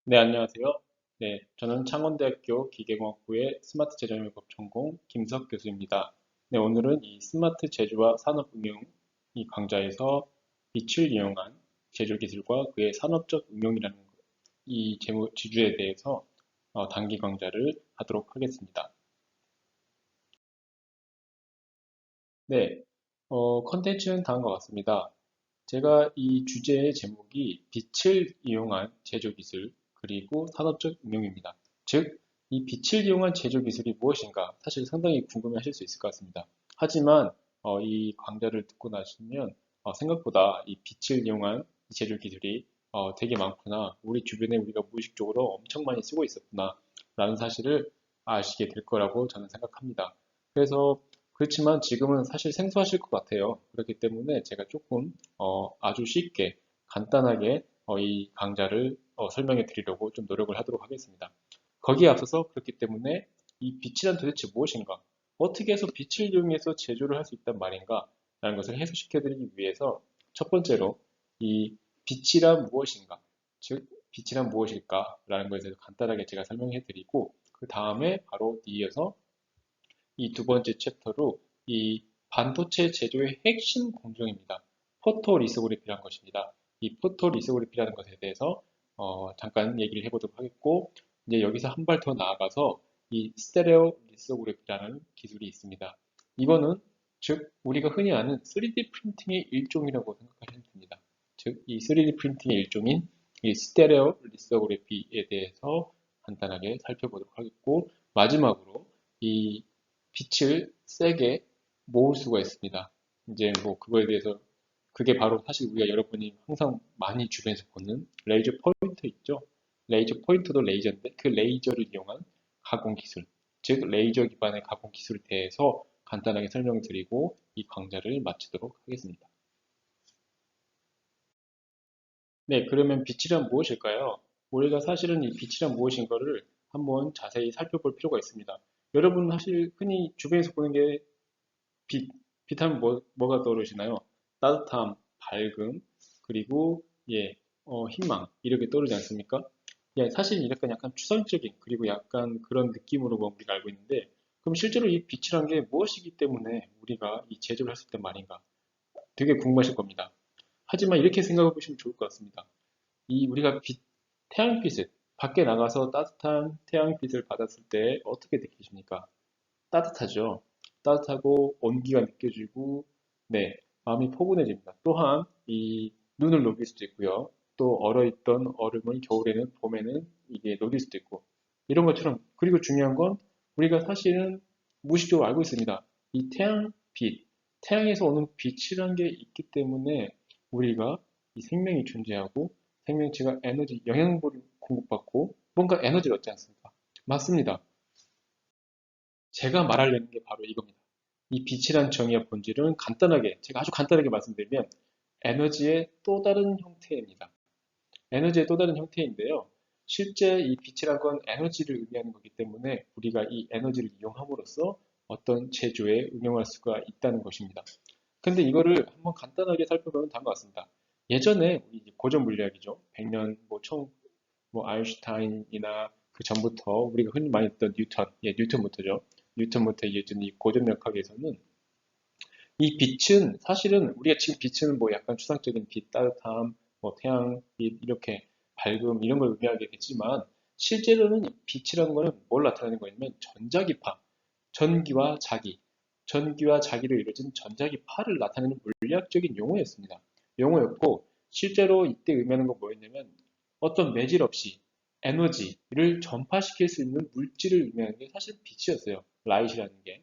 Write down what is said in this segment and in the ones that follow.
네, 안녕하세요. 네, 저는 창원대학교 기계공학부의 스마트 제조영역 전공 김석 교수입니다. 네, 오늘은 이 스마트 제조와 산업 응용 이 강좌에서 빛을 이용한 제조 기술과 그의 산업적 응용이라는 이 주제에 대해서 단기 강좌를 하도록 하겠습니다. 네, 컨텐츠는 다음과 같습니다. 제가 이 주제의 제목이 빛을 이용한 제조 기술 그리고 산업적 응용입니다. 즉, 이 빛을 이용한 제조 기술이 무엇인가 사실 상당히 궁금해하실 수 있을 것 같습니다. 하지만 이 강좌를 듣고 나시면 생각보다 이 빛을 이용한 이 제조 기술이 되게 많구나, 우리 주변에 우리가 무의식적으로 엄청 많이 쓰고 있었구나 라는 사실을 아시게 될 거라고 저는 생각합니다. 그래서 그렇지만 지금은 사실 생소하실 것 같아요. 그렇기 때문에 제가 조금 아주 쉽게 간단하게 이 강좌를 설명해 드리려고 좀 노력을 하도록 하겠습니다. 거기에 앞서서 그렇기 때문에 이 빛이란 도대체 무엇인가? 어떻게 해서 빛을 이용해서 제조를 할 수 있단 말인가? 라는 것을 해소시켜 드리기 위해서 첫 번째로 이 빛이란 무엇인가? 즉, 빛이란 무엇일까? 라는 것에 대해서 간단하게 제가 설명해 드리고 그 다음에 바로 이어서 이 두 번째 챕터로 이 반도체 제조의 핵심 공정입니다. 포토리소그래피라는 것입니다. 이 포토리소그래피라는 것에 대해서 잠깐 얘기를 해보도록 하겠고, 이제 여기서 한 발 더 나아가서 이 스테레오 리소그래피라는 기술이 있습니다. 이거는 즉 우리가 흔히 아는 3D 프린팅의 일종이라고 생각하시면 됩니다. 즉 이 3D 프린팅의 일종인 이 스테레오 리소그래피에 대해서 간단하게 살펴보도록 하겠고, 마지막으로 이 빛을 세게 모을 수가 있습니다. 이제 뭐 그거에 대해서 그게 바로 사실 우리가 여러분이 항상 많이 주변에서 보는 레이저 포인터 있죠? 레이저 포인터도 레이저인데 그 레이저를 이용한 가공 기술, 즉 레이저 기반의 가공 기술에 대해서 간단하게 설명드리고 이 강좌를 마치도록 하겠습니다. 네, 그러면 빛이란 무엇일까요? 우리가 사실은 이 빛이란 무엇인가를 한번 자세히 살펴볼 필요가 있습니다. 여러분 사실 흔히 주변에서 보는 게 빛, 빛하면 뭐가 떠오르시나요? 따뜻함, 밝음, 그리고 예, 희망 이렇게 떠오르지 않습니까? 예, 사실 이렇게 약간 추상적인 그리고 약간 그런 느낌으로 우리가 알고 있는데, 그럼 실제로 이 빛이란 게 무엇이기 때문에 우리가 이 제조를 했을 때 말인가? 되게 궁금하실 겁니다. 하지만 이렇게 생각해 보시면 좋을 것 같습니다. 이 우리가 태양빛을 밖에 나가서 따뜻한 태양빛을 받았을 때 어떻게 느끼십니까? 따뜻하죠. 따뜻하고 온기가 느껴지고, 네, 마음이 포근해집니다. 또한 이 눈을 녹일 수도 있고요. 또 얼어있던 얼음을 겨울에는, 봄에는 이게 녹일 수도 있고, 이런 것처럼. 그리고 중요한 건 우리가 사실은 무의식적으로 알고 있습니다. 이 태양빛, 태양에서 오는 빛이란 게 있기 때문에 우리가 이 생명이 존재하고 생명체가 에너지, 영양분을 공급받고 뭔가 에너지를 얻지 않습니까? 맞습니다. 제가 말하려는 게 바로 이겁니다. 이 빛이란 정의의 본질은 간단하게, 제가 아주 간단하게 말씀드리면 에너지의 또 다른 형태입니다. 에너지의 또 다른 형태인데요. 실제 이 빛이란 건 에너지를 의미하는 거기 때문에 우리가 이 에너지를 이용함으로써 어떤 제조에 응용할 수가 있다는 것입니다. 근데 이거를 한번 간단하게 살펴보면 다음과 같습니다. 예전에 우리 고전 물리학이죠. 100년 뭐 아인슈타인이나 그 전부터 우리가 흔히 많이 듣던 뉴턴, 예, 뉴턴부터죠. 뉴턴부터 이어진 이 고전 역학에서는 이 빛은 사실은 우리가 지금 빛은 뭐 약간 추상적인 빛, 따뜻함, 뭐 태양빛 이렇게 밝음 이런 걸 의미하게 되지만 실제로는 이 빛이라는 거는 뭘 나타내는 거냐면 전자기파, 전기와 자기, 전기와 자기를 이루어진 전자기파를 나타내는 물리학적인 용어였습니다. 용어였고 실제로 이때 의미하는 건 뭐였냐면 어떤 매질 없이 에너지를 전파시킬 수 있는 물질을 의미하는 게 사실 빛이었어요. 라이트라는 게.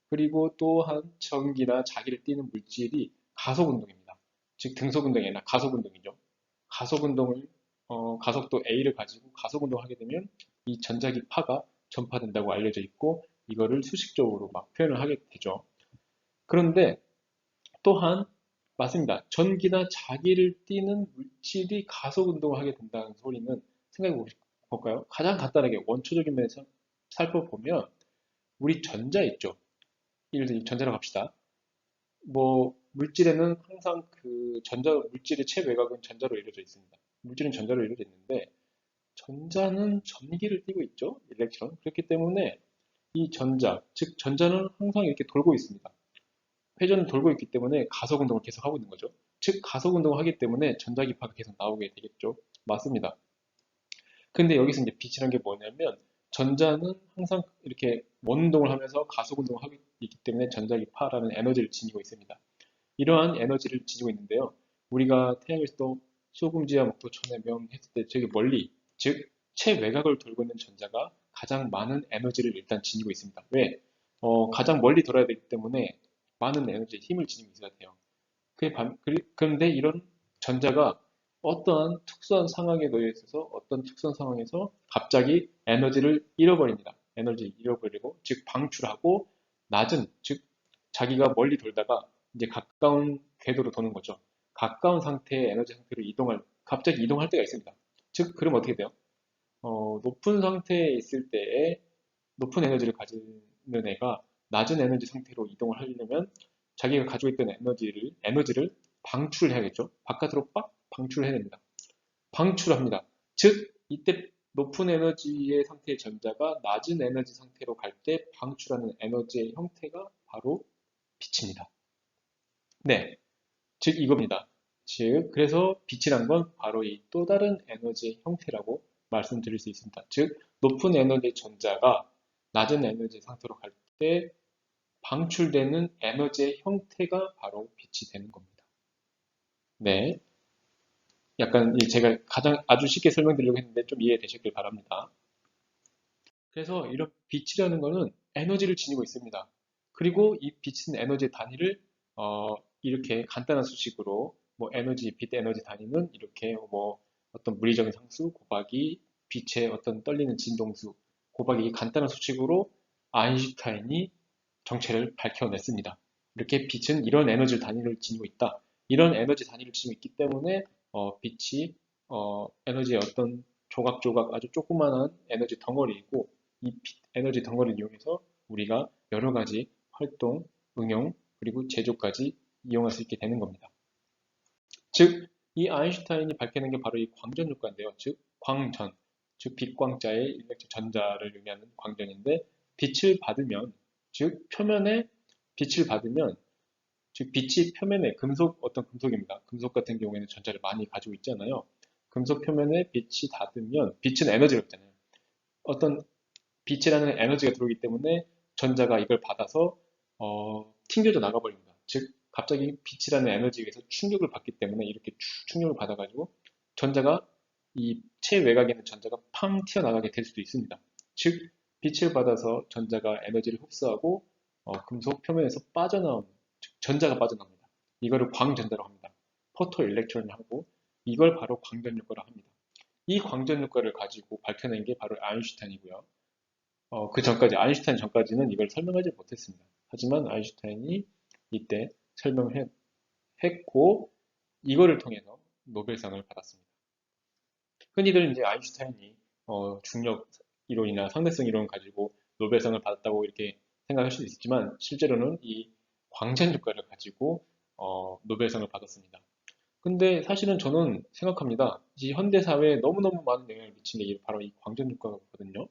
그리고 또한 전기나 자기를 띠는 물질이 가속운동입니다. 즉 등속운동이 아니라 가속운동이죠. 가속운동을 가속도 A를 가지고 가속운동을 하게 되면 이 전자기 파가 전파된다고 알려져 있고 이거를 수식적으로 막 표현을 하게 되죠. 그런데 또한 맞습니다. 전기나 자기를 띠는 물질이 가속운동을 하게 된다는 소리는 생각해 볼까요? 가장 간단하게 원초적인 면에서 살펴보면 우리 전자 있죠. 예를 들어 전자라고 합시다. 뭐 물질에는 항상 그 물질의 최외곽은 전자로 이루어져 있습니다. 물질은 전자로 이루어져 있는데 전자는 전기를 띠고 있죠. 일렉트론. 그렇기 때문에 이 전자, 즉 전자는 항상 이렇게 돌고 있습니다. 회전을 돌고 있기 때문에 가속 운동을 계속 하고 있는 거죠. 즉 가속 운동을 하기 때문에 전자기파가 계속 나오게 되겠죠. 맞습니다. 근데 여기서 이제 빛이란 게 뭐냐면 전자는 항상 이렇게 원운동을 하면서 가속 운동을 하고 있기 때문에 전자기파라는 에너지를 지니고 있습니다. 이러한 에너지를 지니고 있는데요. 우리가 태양에서도 소금지와 목도 천해명 했을 때 저기 멀리, 즉 최외곽을 돌고 있는 전자가 가장 많은 에너지를 일단 지니고 있습니다. 왜? 가장 멀리 돌아야 되기 때문에 많은 에너지, 힘을 지니고 있어야 돼요. 그런데 이런 전자가 어떠한 특수한 상황에 놓여 있어서 어떤 특수한 상황에서 갑자기 에너지를 잃어버립니다. 에너지를 잃어버리고, 즉 방출하고 낮은, 즉 자기가 멀리 돌다가 이제 가까운 궤도로 도는 거죠. 가까운 상태의 에너지 상태로 갑자기 이동할 때가 있습니다. 즉, 그럼 어떻게 돼요? 높은 상태에 있을 때에 높은 에너지를 가지는 애가 낮은 에너지 상태로 이동을 하려면 자기가 가지고 있던 에너지를 방출해야겠죠. 바깥으로 빡 방출해야 됩니다. 방출합니다. 즉, 이때 높은 에너지의 상태의 전자가 낮은 에너지 상태로 갈 때 방출하는 에너지의 형태가 바로 빛입니다. 네, 즉 이겁니다. 즉, 그래서 빛이란 건 바로 이 또 다른 에너지의 형태라고 말씀드릴 수 있습니다. 즉, 높은 에너지의 전자가 낮은 에너지 상태로 갈 때 방출되는 에너지의 형태가 바로 빛이 되는 겁니다. 네, 약간 제가 가장 아주 쉽게 설명드리려고 했는데 좀 이해되셨길 바랍니다. 그래서 이런 빛이라는 거는 에너지를 지니고 있습니다. 그리고 이 빛은 에너지의 단위를 이렇게 간단한 수식으로 뭐 빛 에너지 단위는 이렇게 뭐 어떤 물리적인 상수 곱하기 빛의 어떤 떨리는 진동수 곱하기 이 간단한 수식으로 아인슈타인이 정체를 밝혀냈습니다. 이렇게 빛은 이런 에너지 단위를 지니고 있다. 이런 에너지 단위를 지니고 있기 때문에 빛이 에너지의 어떤 조각조각 아주 조그마한 에너지 덩어리이고 이 에너지 덩어리를 이용해서 우리가 여러 가지 활동, 응용, 그리고 제조까지 이용할 수 있게 되는 겁니다. 즉, 이 아인슈타인이 밝혀낸 게 바로 이 광전 효과인데요. 즉, 광전, 즉 빛광자의 일렉트릭 전자를 의미하는 광전인데 빛을 받으면, 즉 표면에 빛을 받으면, 즉 빛이 표면에 어떤 금속입니다. 금속 같은 경우에는 전자를 많이 가지고 있잖아요. 금속 표면에 빛이 닿으면 빛은 에너지가 있잖아요. 어떤 빛이라는 에너지가 들어오기 때문에 전자가 이걸 받아서 튕겨져 나가버립니다. 즉 갑자기 빛이라는 에너지에 의해서 충격을 받기 때문에 이렇게 충격을 받아가지고 전자가 이 최외곽에 있는 전자가 팡 튀어나가게 될 수도 있습니다. 즉 빛을 받아서 전자가 에너지를 흡수하고 금속 표면에서 빠져나오는 즉 전자가 빠져나옵니다. 이거를 광전자라고 합니다. 포토 일렉트론이라고 이걸 바로 광전 효과라고 합니다. 이 광전 효과를 가지고 밝혀낸 게 바로 아인슈타인이고요. 그 전까지, 아인슈타인 전까지는 이걸 설명하지 못했습니다. 하지만 아인슈타인이 이때 설명을 했고, 이거를 통해서 노벨상을 받았습니다. 흔히들 이제 아인슈타인이 중력 이론이나 상대성 이론을 가지고 노벨상을 받았다고 이렇게 생각할 수도 있지만, 실제로는 이 광전 효과를 가지고 노벨상을 받았습니다. 근데 사실은 저는 생각합니다. 이 현대 사회에 너무너무 많은 영향을 미친 게 바로 이 광전 효과거든요.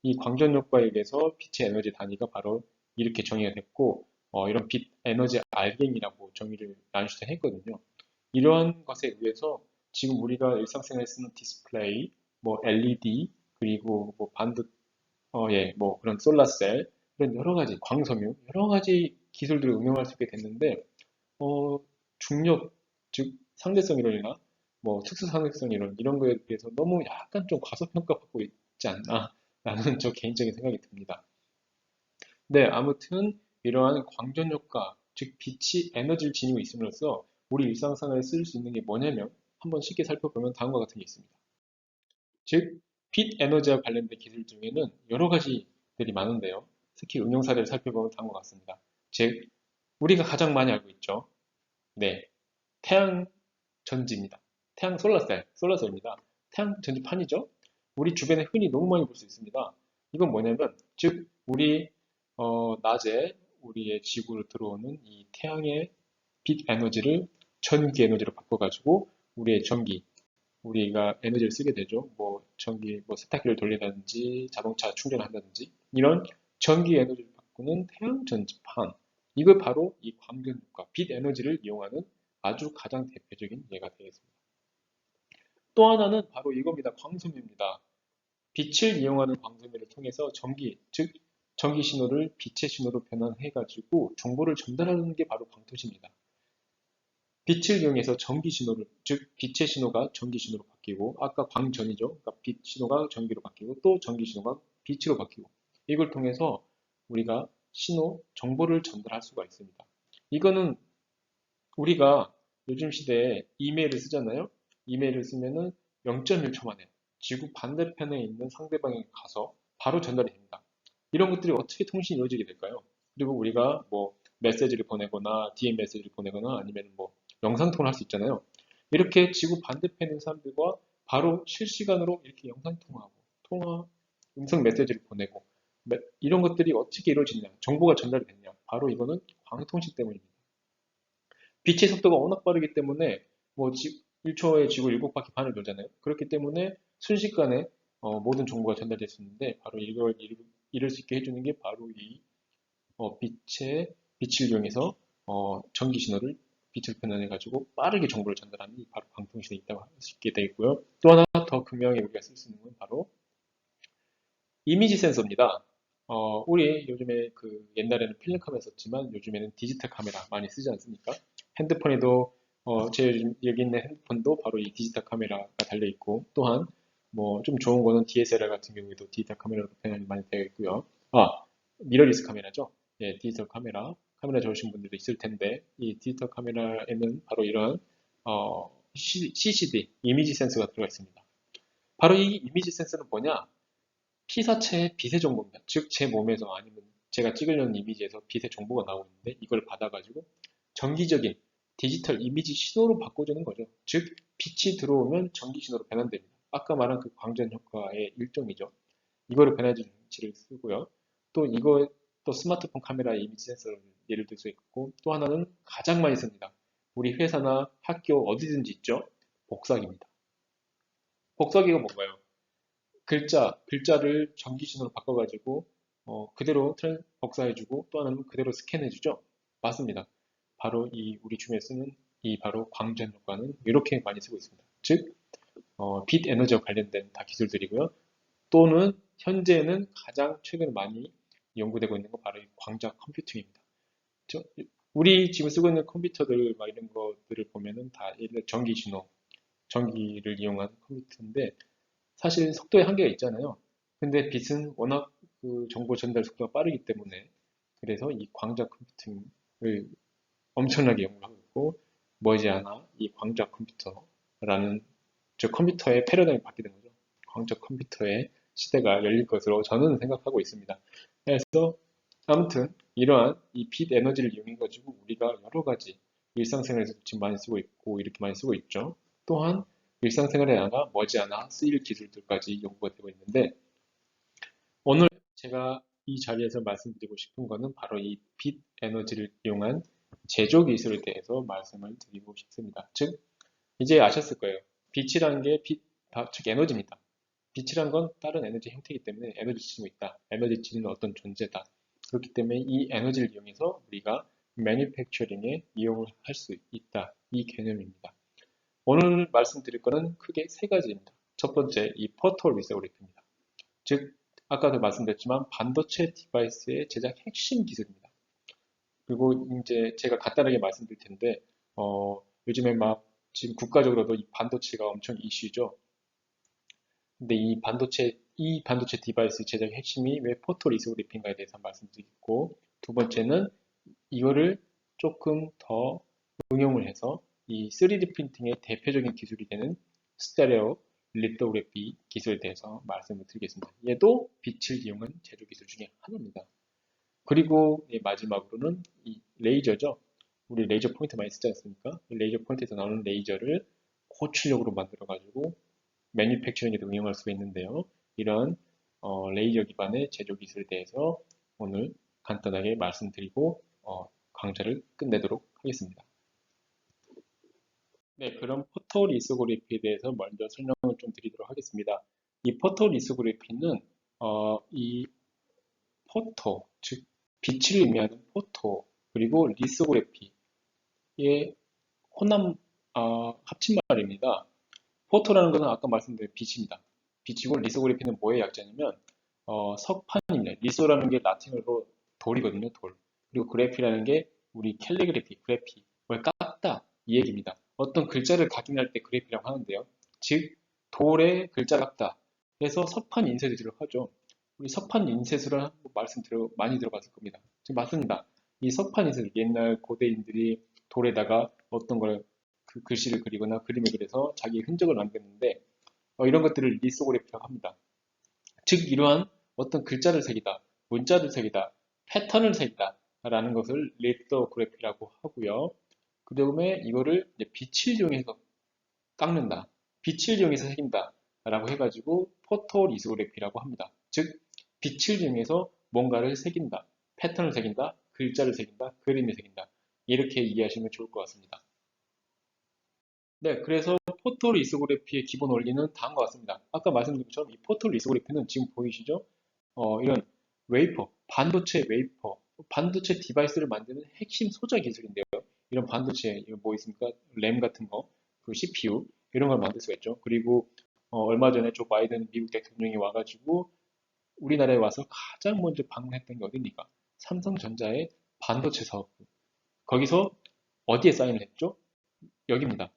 이 광전 효과에 의해서 빛의 에너지 단위가 바로 이렇게 정의가 됐고 이런 빛 에너지 알갱이라고 정의를 아인슈타인 했거든요. 이러한 것에 의해서 지금 우리가 일상생활에 쓰는 디스플레이, 뭐 LED, 그리고 뭐 반도, 뭐 그런 솔라셀, 이런 여러 가지 광섬유, 여러 가지 기술들을 응용할 수 있게 됐는데 어, 중력, 즉 상대성 이론이나 뭐 특수상대성 이론 이런 거에 비해서 너무 약간 좀 과소평가받고 있지 않나 라는 저 개인적인 생각이 듭니다. 네, 아무튼 이러한 광전 효과, 즉 빛이 에너지를 지니고 있음으로써 우리 일상생활에 쓸 수 있는 게 뭐냐면 한번 쉽게 살펴보면 다음과 같은 게 있습니다. 즉, 빛 에너지와 관련된 기술 중에는 여러 가지들이 많은데요. 특히 응용 사례를 살펴보면 다음과 같습니다. 즉, 우리가 가장 많이 알고 있죠. 네, 태양 전지입니다. 태양 솔라셀입니다. 태양 전지판이죠. 우리 주변에 흔히 너무 많이 볼 수 있습니다. 이건 뭐냐면, 즉, 낮에 우리의 지구로 들어오는 이 태양의 빛 에너지를 전기 에너지로 바꿔가지고 우리의 전기, 우리가 에너지를 쓰게 되죠. 뭐 전기, 뭐 세탁기를 돌린다든지 자동차 충전한다든지 이런 전기 에너지를 바꾸는 태양 전지판. 이거 바로 이 광전력과 빛 에너지를 이용하는 아주 가장 대표적인 예가 되겠습니다. 또 하나는 바로 이겁니다. 광섬유입니다. 빛을 이용하는 광섬유를 통해서 전기, 즉 전기 신호를 빛의 신호로 변환해가지고 정보를 전달하는 게 바로 광토시입니다. 빛을 이용해서 전기 신호를, 즉 빛의 신호가 전기 신호로 바뀌고, 아까 광전이죠. 그러니까 빛 신호가 전기로 바뀌고, 또 전기 신호가 빛으로 바뀌고, 이걸 통해서 우리가 신호, 정보를 전달할 수가 있습니다. 이거는 우리가 요즘 시대에 이메일을 쓰잖아요. 이메일을 쓰면은 0.1초 만에 지구 반대편에 있는 상대방에 가서 바로 전달이 됩니다. 이런 것들이 어떻게 통신이 이루어지게 될까요? 그리고 우리가 뭐 메시지를 보내거나 DM 메시지를 보내거나 아니면 뭐 영상통화를 할 수 있잖아요. 이렇게 지구 반대편에 있는 사람들과 바로 실시간으로 이렇게 영상통화하고 음성 메시지를 보내고 이런 것들이 어떻게 이루어지냐, 정보가 전달이 됐냐. 바로 이거는 광통신 때문입니다. 빛의 속도가 워낙 빠르기 때문에 뭐 1초에 지구 7바퀴 반을 돌잖아요. 그렇기 때문에 순식간에 모든 정보가 전달될 수 있는데 바로 이걸 이룰 수 있게 해주는 게 바로 이 빛을 이용해서 전기 신호를 빛을 변환해 가지고 빠르게 정보를 전달하는 이 바로 방통신에 있다고 할 수 있게 되고요. 또 하나 더 극명하게 우리가 쓸 수 있는 건 바로 이미지 센서입니다. 우리 요즘에 그 옛날에는 필름 카메라 썼지만 요즘에는 디지털 카메라 많이 쓰지 않습니까? 핸드폰에도 제 여기 있는 핸드폰도 바로 이 디지털 카메라가 달려 있고 또한 뭐 좀 좋은 거는 DSLR 같은 경우에도 디지털 카메라로 변환이 많이 되어 있고요. 미러리스 카메라죠. 예, 디지털 카메라 좋으신 분들도 있을 텐데 이 디지털 카메라에는 바로 이런 CCD 이미지 센서가 들어가 있습니다. 바로 이 이미지 센서는 뭐냐? 피사체의 빛의 정보입니다. 즉, 제 몸에서 아니면 제가 찍으려는 이미지에서 빛의 정보가 나오고 있는데 이걸 받아가지고 전기적인 디지털 이미지 신호로 바꿔주는 거죠. 즉, 빛이 들어오면 전기 신호로 변환됩니다. 아까 말한 그 광전 효과의 일종이죠. 이거를 변화지를 쓰고요. 또 이거 또 스마트폰 카메라 이미지 센서를 예를 들 수 있고 또 하나는 가장 많이 씁니다. 우리 회사나 학교 어디든지 있죠. 복사기입니다. 복사기가 뭔가요? 글자를 전기신호로 바꿔가지고 그대로 복사해주고 또 하나는 그대로 스캔해주죠. 맞습니다. 바로 이 우리 주변에 쓰는 이 바로 광전 효과는 이렇게 많이 쓰고 있습니다. 즉, 빛 에너지와 관련된 다 기술들이고요. 또는 현재는 가장 최근에 많이 연구되고 있는 건 바로 이 광자 컴퓨팅입니다. 우리 지금 쓰고 있는 컴퓨터들 막 이런 것들을 보면은 다 전기 신호, 전기를 이용한 컴퓨터인데 사실 속도에 한계가 있잖아요. 근데 빛은 워낙 그 정보 전달 속도가 빠르기 때문에 그래서 이 광자 컴퓨팅을 엄청나게 연구하고 있고 머지않아 이 광자 컴퓨터라는 저 컴퓨터의 패러다임이 바뀌는 거죠. 광자 컴퓨터의 시대가 열릴 것으로 저는 생각하고 있습니다. 그래서 아무튼 이러한 이 빛 에너지를 이용해 가지고 우리가 여러 가지 일상생활에서 지금 많이 쓰고 있고 이렇게 많이 쓰고 있죠. 또한 일상생활에 아마 머지않아 쓰일 기술들까지 연구가 되고 있는데 오늘 제가 이 자리에서 말씀드리고 싶은 거는 바로 이 빛 에너지를 이용한 제조 기술에 대해서 말씀을 드리고 싶습니다. 즉 이제 아셨을 거예요. 빛이라는 게 즉 에너지입니다. 빛이란 건 다른 에너지 형태이기 때문에 에너지 지니고 있다. 에너지 지니는 어떤 존재다. 그렇기 때문에 이 에너지를 이용해서 우리가 매니팩처링에 이용을 할 수 있다. 이 개념입니다. 오늘 말씀드릴 거는 크게 세 가지입니다. 첫 번째, 이 포토 리서브레이트입니다. 즉, 아까도 말씀드렸지만 반도체 디바이스의 제작 핵심 기술입니다. 그리고 이제 제가 간단하게 말씀드릴 텐데, 요즘에 막 지금 국가적으로도 이 반도체가 엄청 이슈죠. 근데 이 반도체 디바이스 제작 핵심이 왜 포토 리소그래피인가에 대해서 말씀드리겠고, 두 번째는 이거를 조금 더 응용을 해서 이 3D 프린팅의 대표적인 기술이 되는 스테레오 리토그래피 기술에 대해서 말씀을 드리겠습니다. 얘도 빛을 이용한 제조 기술 중에 하나입니다. 그리고 마지막으로는 이 레이저죠. 우리 레이저 포인트 많이 쓰지 않습니까? 이 레이저 포인트에서 나오는 레이저를 고출력으로 만들어가지고 매니팩처링에도 응용할 수가 있는데요. 이런 레이저 기반의 제조 기술에 대해서 오늘 간단하게 말씀드리고 강좌를 끝내도록 하겠습니다. 네, 그럼 포토리스그래피에 대해서 먼저 설명을 좀 드리도록 하겠습니다. 이 포토리스그래피는 이 포토, 즉 빛을 의미하는 포토, 그리고 리스그래피의 혼합 합친말입니다. 포토라는 것은 아까 말씀드린 빛입니다. 빛이고 리소그래피는 뭐의 약자냐면 석판입니다. 리소라는 게 라틴어로 돌이거든요. 돌. 그리고 그래피라는 게 우리 캘리그래피, 그래피, 뭘 깎다 이 얘기입니다. 어떤 글자를 각인할 때 그래피라고 하는데요. 즉 돌에 글자 깎다. 그래서 석판 인쇄술을 하죠. 우리 석판 인쇄술을 많이 들어봤을 겁니다. 지금 맞습니다. 이 석판 인쇄술 옛날 고대인들이 돌에다가 어떤 걸 그 글씨를 그리거나 그림을 그려서 자기의 흔적을 남겼는데 이런 것들을 리소그래피라고 합니다. 즉 이러한 어떤 글자를 새기다, 문자를 새기다, 패턴을 새기다 라는 것을 리소그래피라고 하고요. 그 다음에 이거를 이제 빛을 이용해서 깎는다, 빛을 이용해서 새긴다 라고 해가지고 포토리소그래피라고 합니다. 즉 빛을 이용해서 뭔가를 새긴다, 패턴을 새긴다, 글자를 새긴다, 그림을 새긴다 이렇게 이해하시면 좋을 것 같습니다. 네, 그래서 포토리소그래피의 기본 원리는 다음과 같습니다. 아까 말씀드린 것처럼 이 포토리소그래피는 지금 보이시죠? 이런 웨이퍼, 반도체 웨이퍼, 반도체 디바이스를 만드는 핵심 소자 기술인데요. 이런 반도체, 이거 뭐 있습니까? 램 같은 거, 그 CPU, 이런 걸 만들 수가 있죠. 그리고 얼마 전에 조 바이든 미국 대통령이 와가지고 우리나라에 와서 가장 먼저 방문했던 게 어디입니까? 삼성전자의 반도체 사업. 거기서 어디에 사인을 했죠? 여기입니다.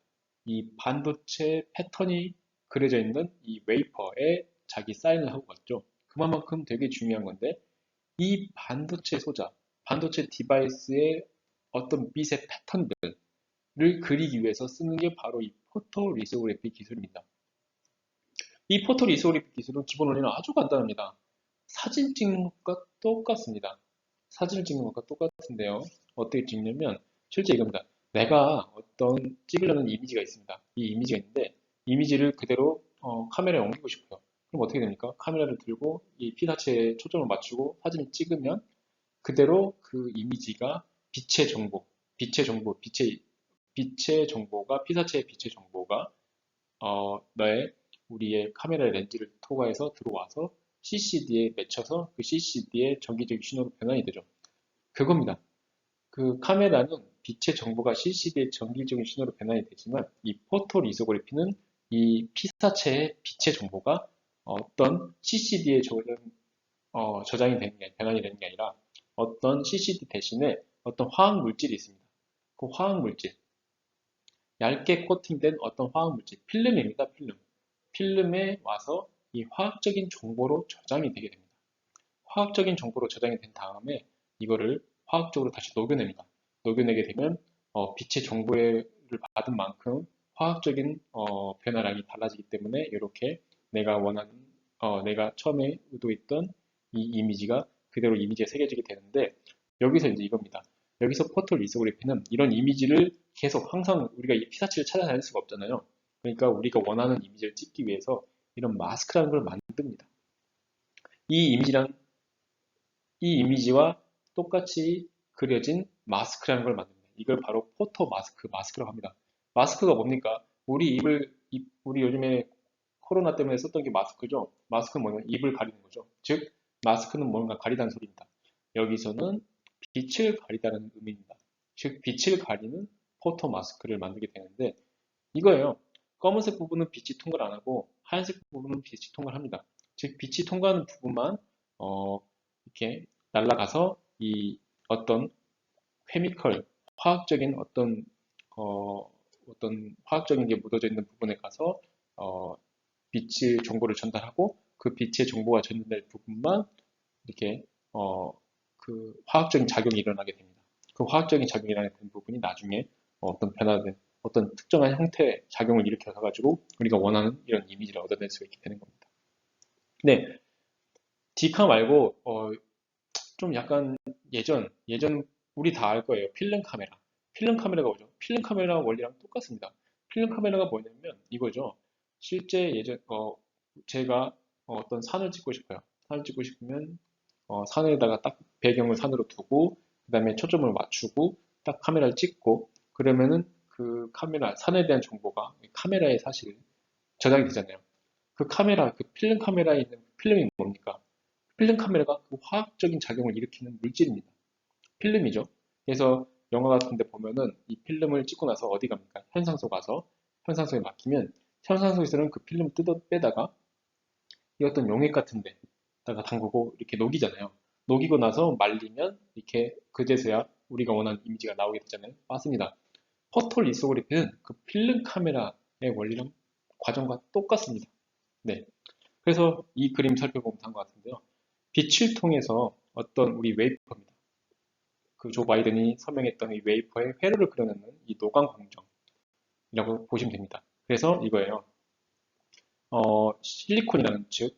이 반도체 패턴이 그려져 있는 이 웨이퍼에 자기 사인을 하고 갔죠. 그만큼 되게 중요한 건데 이 반도체 소자, 반도체 디바이스의 어떤 빛의 패턴들을 그리기 위해서 쓰는 게 바로 이 포토리소그래피 기술입니다. 이 포토리소그래피 기술은 기본 원리는 아주 간단합니다. 사진 찍는 것과 똑같습니다. 사진을 찍는 것과 똑같은데요. 어떻게 찍냐면 실제 이겁니다. 내가 어떤 찍으려는 이미지가 있습니다. 이 이미지가 있는데 이미지를 그대로 카메라에 옮기고 싶어요. 그럼 어떻게 됩니까? 카메라를 들고 이 피사체에 초점을 맞추고 사진을 찍으면 그대로 그 이미지가 빛의 정보, 빛의 정보가 피사체의 빛의 정보가 너의 우리의 카메라 렌즈를 통과해서 들어와서 CCD에 맺혀서 그 CCD의 전기적 신호로 변환이 되죠. 그겁니다. 그 카메라는 빛의 정보가 CCD의 전기적인 신호로 변환이 되지만 이 포토리소그래피는 이 피사체의 빛의 정보가 어떤 CCD에 저장이 되는 게 변환이 되는 게 아니라 어떤 CCD 대신에 어떤 화학 물질이 있습니다. 그 화학 물질, 얇게 코팅된 어떤 화학 물질, 필름입니다. 필름. 필름에 와서 이 화학적인 정보로 저장이 되게 됩니다. 화학적인 정보로 저장이 된 다음에 이거를 화학적으로 다시 녹여냅니다. 녹여내게 되면 빛의 정보를 받은 만큼 화학적인 변화량이 달라지기 때문에 이렇게 내가 원하는 내가 처음에 의도했던 이 이미지가 그대로 이미지에 새겨지게 되는데 여기서 이제 이겁니다. 여기서 포토리소그래피는 이런 이미지를 계속 항상 우리가 이 피사체를 찾아다닐 수가 없잖아요. 그러니까 우리가 원하는 이미지를 찍기 위해서 이런 마스크라는 걸 만듭니다. 이 이미지랑 이 이미지와 똑같이 그려진 마스크라는 걸 만듭니다. 이걸 바로 포토 마스크라고 합니다. 마스크가 뭡니까? 우리 요즘에 코로나 때문에 썼던 게 마스크죠. 마스크는 뭐냐면 입을 가리는 거죠. 즉, 마스크는 뭔가 가리다는 소리입니다. 여기서는 빛을 가리다는 의미입니다. 즉, 빛을 가리는 포토 마스크를 만들게 되는데, 이거예요. 검은색 부분은 빛이 통과를 안 하고, 하얀색 부분은 빛이 통과를 합니다. 즉, 빛이 통과하는 부분만, 이렇게 날아가서 이 어떤 케미컬, 화학적인 어떤 화학적인 게 묻어져 있는 부분에 가서, 어, 빛의 정보를 전달하고 그 빛의 정보가 전달될 부분만 이렇게 그 화학적인 작용이 일어나게 됩니다. 그 화학적인 작용이 일어나는 부분이 나중에 어떤 변화된 어떤 특정한 형태의 작용을 일으켜서 가지고 우리가 원하는 이런 이미지를 얻어낼 수 있게 되는 겁니다. 네, 디카 말고 좀 약간 예전 우리 다 알 거예요. 필름 카메라. 필름 카메라가 뭐죠? 필름 카메라 원리랑 똑같습니다. 필름 카메라가 뭐냐면 이거죠. 실제 제가 어떤 산을 찍고 싶어요. 산을 찍고 싶으면 산에다가 딱 배경을 산으로 두고 그다음에 초점을 맞추고 딱 카메라를 찍고 그러면은 그 카메라, 산에 대한 정보가 카메라에 사실 저장이 되잖아요. 그 카메라, 그 필름 카메라에 있는 필름이 뭡니까? 필름 카메라가 그 화학적인 작용을 일으키는 물질입니다. 필름이죠. 그래서 영화 같은 데 보면은 이 필름을 찍고 나서 어디 갑니까? 현상소 가서 현상소에 맡기면 현상소에서는 그 필름을 뜯어 빼다가 이 어떤 용액 같은 데다가 담그고 이렇게 녹이잖아요. 녹이고 나서 말리면 이렇게 그제서야 우리가 원하는 이미지가 나오게 되잖아요. 맞습니다. 포토리소그래피는 그 필름 카메라의 원리랑 과정과 똑같습니다. 네. 그래서 이 그림 살펴보면 단 것 같은데요. 빛을 통해서 어떤 우리 웨이퍼입니다. 그 조 바이든이 서명했던 이 웨이퍼의 회로를 그려내는 이 노광 공정이라고 보시면 됩니다. 그래서 이거예요. 실리콘이라는 즉,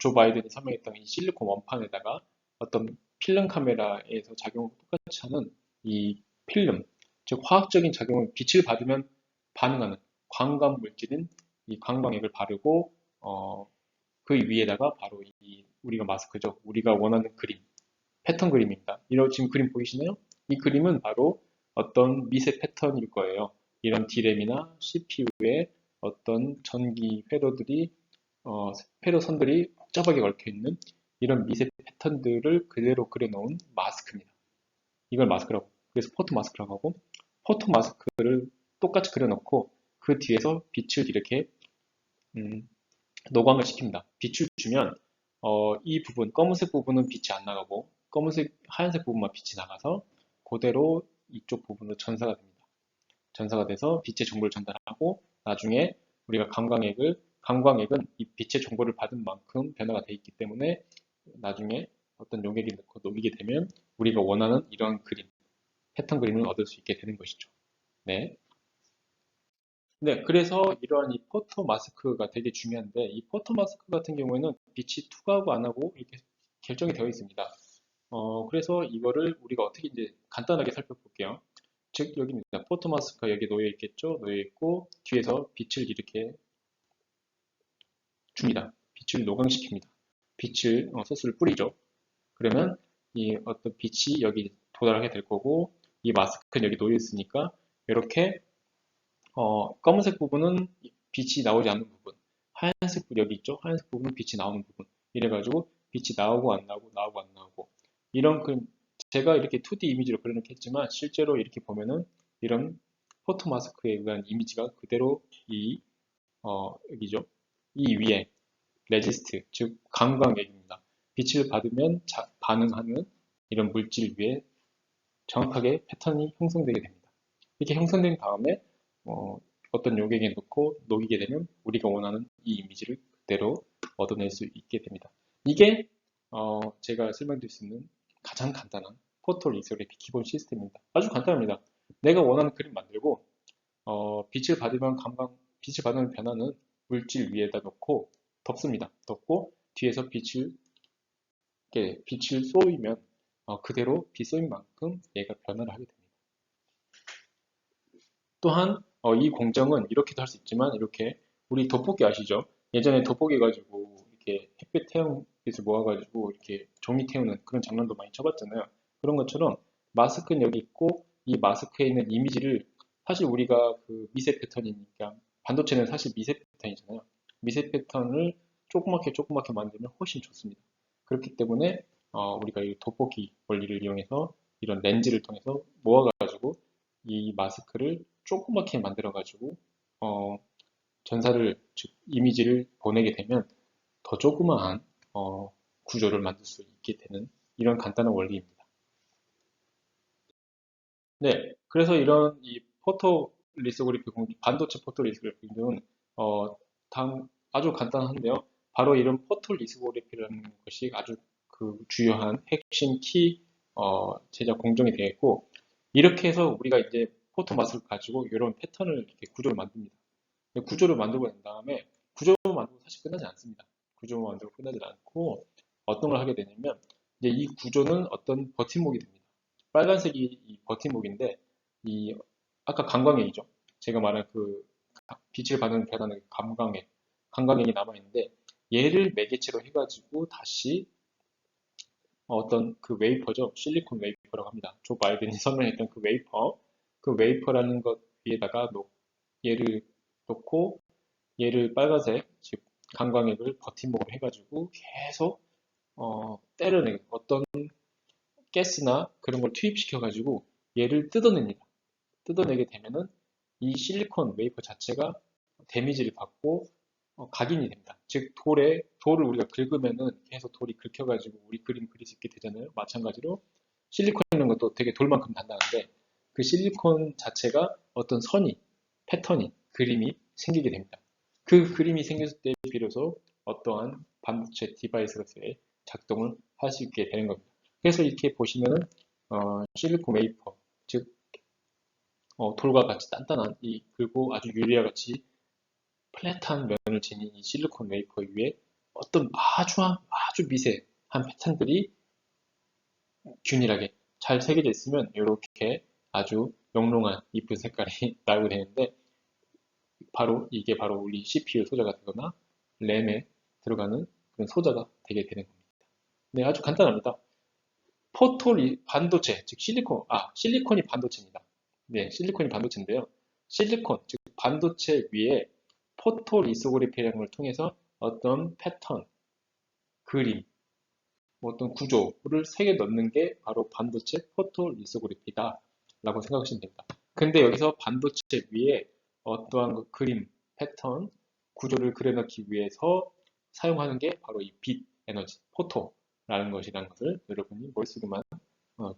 조 바이든이 설명했던 이 실리콘 원판에다가 어떤 필름 카메라에서 작용을 똑같이 하는 이 필름, 즉 화학적인 작용을 빛을 받으면 반응하는 광광 물질인 이 광광액을 바르고 그 위에다가 바로 이 우리가 마스크죠. 우리가 원하는 그림, 패턴 그림입니다. 이런 지금 그림 보이시나요? 이 그림은 바로 어떤 미세 패턴일 거예요. 이런 D램이나 CPU에 어떤 전기 회로들이 회로선들이 복잡하게 얽혀 있는 이런 미세 패턴들을 그대로 그려놓은 마스크입니다. 이걸 마스크라고, 그래서 포토 마스크라고 하고, 포토 마스크를 똑같이 그려놓고 그 뒤에서 빛을 이렇게 노광을 시킵니다. 빛을 주면 이 부분, 검은색 부분은 빛이 안 나가고 검은색, 하얀색 부분만 빛이 나가서 그대로 이쪽 부분으로 전사가 됩니다. 전사가 돼서 빛의 정보를 전달하고 나중에 우리가 감광액은 이 빛의 정보를 받은 만큼 변화가 돼 있기 때문에 나중에 어떤 용액이 넣고 녹이게 되면 우리가 원하는 이런 그림, 패턴 그림을 얻을 수 있게 되는 것이죠. 네. 네, 그래서 이러한 이 포토 마스크가 되게 중요한데, 이 포토 마스크 같은 경우에는 빛이 투과하고 안 하고 이렇게 결정이 되어 있습니다. 그래서 이거를 우리가 어떻게 이제 간단하게 살펴볼게요. 즉, 여기입니다. 포토 마스크가 여기 놓여 있겠죠? 놓여 있고, 뒤에서 빛을 이렇게 줍니다. 빛을 노광시킵니다. 빛을, 소스를 뿌리죠. 그러면 이 어떤 빛이 여기 도달하게 될 거고, 이 마스크는 여기 놓여 있으니까, 이렇게 검은색 부분은 빛이 나오지 않는 부분, 하얀색 부분 여기 있죠? 하얀색 부분은 빛이 나오는 부분. 이래가지고 빛이 나오고 안 나오고 나오고 안 나오고 이런 그 제가 이렇게 2D 이미지로 그려놓긴 했지만 실제로 이렇게 보면은 이런 포토 마스크에 의한 이미지가 그대로 이 여기죠? 이 위에 레지스트 즉 강광액입니다. 빛을 받으면 반응하는 이런 물질 위에 정확하게 패턴이 형성되게 됩니다. 이렇게 형성된 다음에 어떤 요객에 넣고 녹이게 되면 우리가 원하는 이 이미지를 그대로 얻어낼 수 있게 됩니다. 이게 제가 설명드릴 수 있는 가장 간단한 포토 리서그래피 기본 시스템입니다. 아주 간단합니다. 내가 원하는 그림 만들고 빛을 받으면 변하는 물질 위에다 놓고 덮습니다. 덮고 뒤에서 빛을 쏘이면 그대로 빛 쏘인 만큼 얘가 변화를 하게 됩니다. 또한 이 공정은 이렇게도 할 수 있지만 이렇게 우리 돋보기 아시죠? 예전에 돋보기 가지고 이렇게 햇빛 태양빛을 모아가지고 이렇게 종이 태우는 그런 장난도 많이 쳐봤잖아요. 그런 것처럼 마스크는 여기 있고 이 마스크에 있는 이미지를 사실 우리가 그 미세 패턴이니까 반도체는 사실 미세 패턴이잖아요. 미세 패턴을 조그맣게 만들면 훨씬 좋습니다. 그렇기 때문에 우리가 이 돋보기 원리를 이용해서 이런 렌즈를 통해서 모아가지고 이 마스크를 조그맣게 만들어가지고 전사를 즉 이미지를 보내게 되면 더 조그마한 구조를 만들 수 있게 되는 이런 간단한 원리입니다. 네, 그래서 이런 이 포토 리소그래피 반도체 포토 리소그래피 공정은 어, 아주 간단한데요. 바로 이런 포토 리소그래피라는 것이 아주 그 주요한 핵심 키 제작 공정이 되겠고 이렇게 해서 우리가 이제 포토 맛을 가지고 이런 패턴을 이렇게 구조를 만듭니다. 구조를 만들고 난 다음에 구조를 만들고 사실 끝나지 않습니다. 구조를 만들고 끝나지 않고 어떤 걸 하게 되냐면 이제 이 구조는 어떤 버팀목이 됩니다. 빨간색이 이 버팀목인데 이 아까 감광액이죠. 제가 말한 그 빛을 받는 변하는 감광액이 남아 있는데 얘를 매개체로 해가지고 다시 어떤 그 웨이퍼죠. 실리콘 웨이퍼라고 합니다. 조 바이든이 설명했던 그 웨이퍼라는 것 위에다가 얘를 놓고 얘를 빨간색, 즉 강광액을 버팀목으로 해가지고 계속 때려내고 어떤 가스나 그런 걸 투입시켜가지고 얘를 뜯어냅니다. 뜯어내게 되면은 이 실리콘 웨이퍼 자체가 데미지를 받고 각인이 됩니다. 즉 돌을 우리가 긁으면은 계속 돌이 긁혀가지고 우리 그림 그릴 수 있게 되잖아요. 마찬가지로 실리콘 이런 것도 되게 돌만큼 단단한데 그 실리콘 자체가 어떤 선이 패턴이 그림이 생기게 됩니다. 그 그림이 생겼을 때 비로소 어떠한 반도체 디바이스로서의 작동을 할 수 있게 되는 겁니다. 그래서 이렇게 보시면은 실리콘 웨이퍼 즉 돌과 같이 단단한 그리고 아주 유리와 같이 플랫한 면을 지닌 이 실리콘 웨이퍼 위에 어떤 아주 미세한 패턴들이 균일하게 잘 새겨져 있으면 이렇게 아주 영롱한 이쁜 색깔이 나오게 되는데 이게 바로 우리 CPU 소자가 되거나 램에 들어가는 그런 소자가 되게 되는 겁니다. 네, 아주 간단합니다. 반도체, 즉 실리콘이 반도체입니다. 네, 실리콘이 반도체인데요. 실리콘, 즉 반도체 위에 포토리소그래피라는 걸 통해서 어떤 패턴, 그림, 어떤 구조를 새겨 넣는 게 바로 반도체 포토리소그래피다 라고 생각하시면 됩니다. 근데 여기서 반도체 위에 어떠한 그 그림, 패턴, 구조를 그려넣기 위해서 사용하는 게 바로 이 빛 에너지, 포토라는 것이라는 것을 여러분이 머릿속에만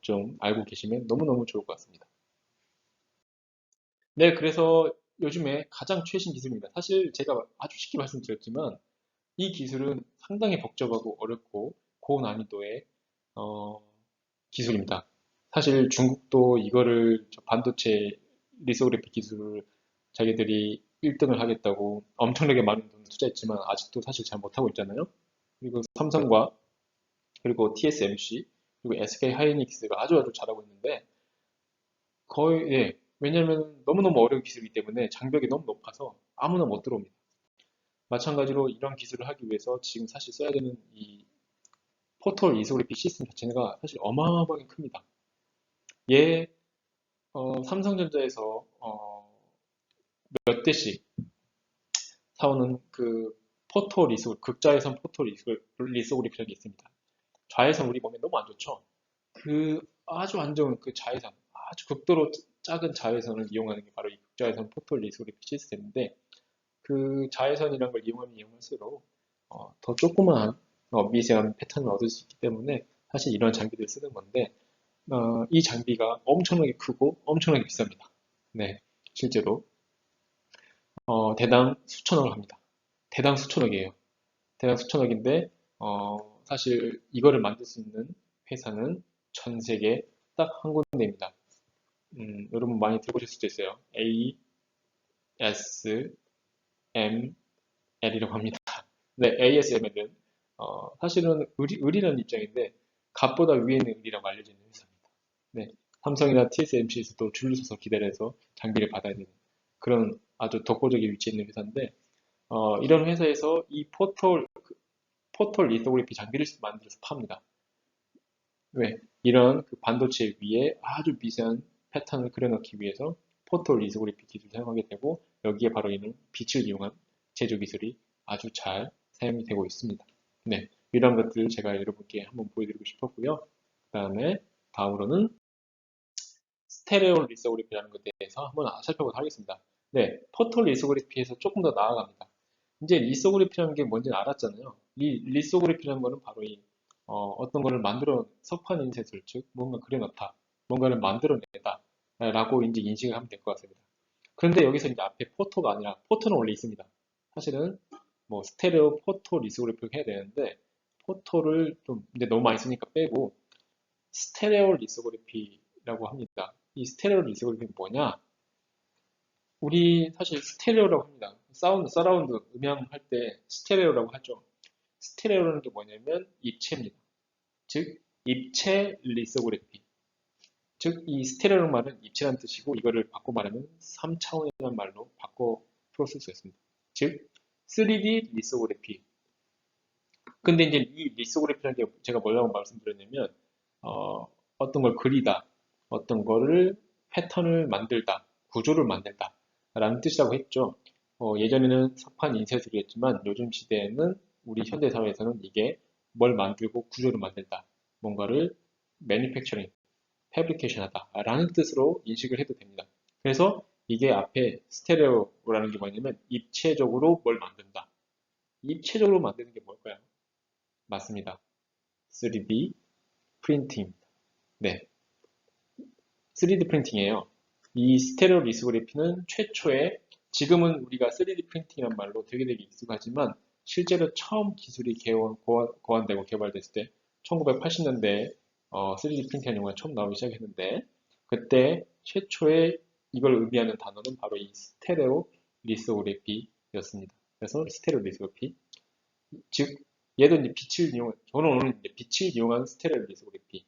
좀 알고 계시면 너무너무 좋을 것 같습니다. 네, 그래서 요즘에 가장 최신 기술입니다. 사실 제가 아주 쉽게 말씀드렸지만 이 기술은 상당히 복잡하고 어렵고 고난이도의 어, 기술입니다. 사실 중국도 이거를 반도체 리소그래피 기술을 자기들이 1등을 하겠다고 엄청나게 많은 돈을 투자했지만 아직도 사실 잘 못하고 있잖아요. 그리고 삼성과 그리고 TSMC 그리고 SK 하이닉스가 아주 잘하고 있는데 거의 예, 왜냐하면 너무너무 어려운 기술이기 때문에 장벽이 너무 높아서 아무나 못 들어옵니다. 마찬가지로 이런 기술을 하기 위해서 지금 사실 써야 되는 이 포털 리소그래피 시스템 자체가 사실 어마어마하게 큽니다. 얘 삼성전자에서 몇 대씩 사오는 그 극자외선 리소그래피라는 게 있습니다. 자외선 우리 몸에 너무 안 좋죠. 그 아주 안 좋은 그 자외선, 아주 극도로 작은 자외선을 이용하는 게 바로 이 극자외선 포털 리소그래피 시스템인데 그 자외선이라는 걸 이용하면 이용할수록 더 조그마한 미세한 패턴을 얻을 수 있기 때문에 사실 이런 장비를 쓰는 건데 이 장비가 엄청나게 크고 엄청나게 비쌉니다. 네, 실제로 대당 수천억을 합니다. 대당 수천억이에요. 대당 수천억인데 사실 이거를 만들 수 있는 회사는 전 세계 딱 한 군데입니다. 여러분 많이 들어보실 수도 있어요. ASML이라고 합니다. 네, ASML은 사실은 의리라는 입장인데 값보다 위에 있는 의리라고 알려져 있는 회사입니다. 네, 삼성이나 TSMC에서도 줄을 서서 기다려서 장비를 받아야 되는 그런 아주 독보적인 위치에 있는 회사인데 이런 회사에서 이 포털 리소그래피 장비를 만들어서 팝니다. 왜? 이런 그 반도체 위에 아주 미세한 패턴을 그려넣기 위해서 포털 리소그래피 기술을 사용하게 되고 여기에 바로 있는 빛을 이용한 제조 기술이 아주 잘 사용이 되고 있습니다. 네, 이런 것들을 제가 여러분께 한번 보여드리고 싶었고요. 다음으로는 스테레오 리소그래피라는 것에 대해서 한번 살펴보도록 하겠습니다. 네, 포털 리소그래피에서 조금 더 나아갑니다. 이제 리소그래피라는 게 뭔지 알았잖아요. 이 리소그래피라는 거는 바로 어떤 거를 석판 인쇄술, 즉 뭔가 그려놓다, 뭔가를 만들어내다 라고 이제 인식을 하면 될 것 같습니다. 그런데 여기서 이제 앞에 포토가 아니라 포토는 원래 있습니다. 사실은 뭐 스테레오 포토 리소그래피를 해야 되는데 포토를 좀 이제 너무 많이 쓰니까 빼고 스테레오 리소그래피라고 합니다. 이 스테레오 리소그래피는 뭐냐? 우리 사실 스테레오라고 합니다. 서라운드 음향 할 때 스테레오라고 하죠. 스테레오라는 게 뭐냐면 입체입니다. 즉 입체 리소그래피. 즉 이 스테레오라는 말은 입체라는 뜻이고 이거를 바꿔 말하면 3차원이라는 말로 바꿔 풀었을 수 있습니다. 즉 3D 리소그래피. 근데 이제 이 리소그래피라는 게 제가 뭐라고 말씀드렸냐면 어떤 걸 그리다, 어떤 거를 패턴을 만들다, 구조를 만들다 라는 뜻이라고 했죠. 예전에는 석판 인쇄술을 했지만 요즘 시대에는 우리 현대 사회에서는 이게 뭘 만들고 구조를 만들다, 뭔가를 매니팩처링, 패브리케이션 하다 라는 뜻으로 인식을 해도 됩니다. 그래서 이게 앞에 스테레오라는 게 뭐냐면 입체적으로 뭘 만든다. 입체적으로 만드는 게 뭘까요? 맞습니다. 3D 프린팅입니다. 네, 3D 프린팅이에요. 이 스테레오 리스그래피는 최초의 지금은 우리가 3D 프린팅이란 말로 되게 익숙하지만 실제로 처음 기술이 고안되고 개발됐을 때 1980년대에 3D 프린팅 용어가 처음 나오기 시작했는데 그때 최초의 이걸 의미하는 단어는 바로 이 스테레오 리스그래피였습니다. 그래서 스테레오 리스그래피 즉 얘도 이제 저는 오늘 이제 빛을 이용한 스테레오 리스그래피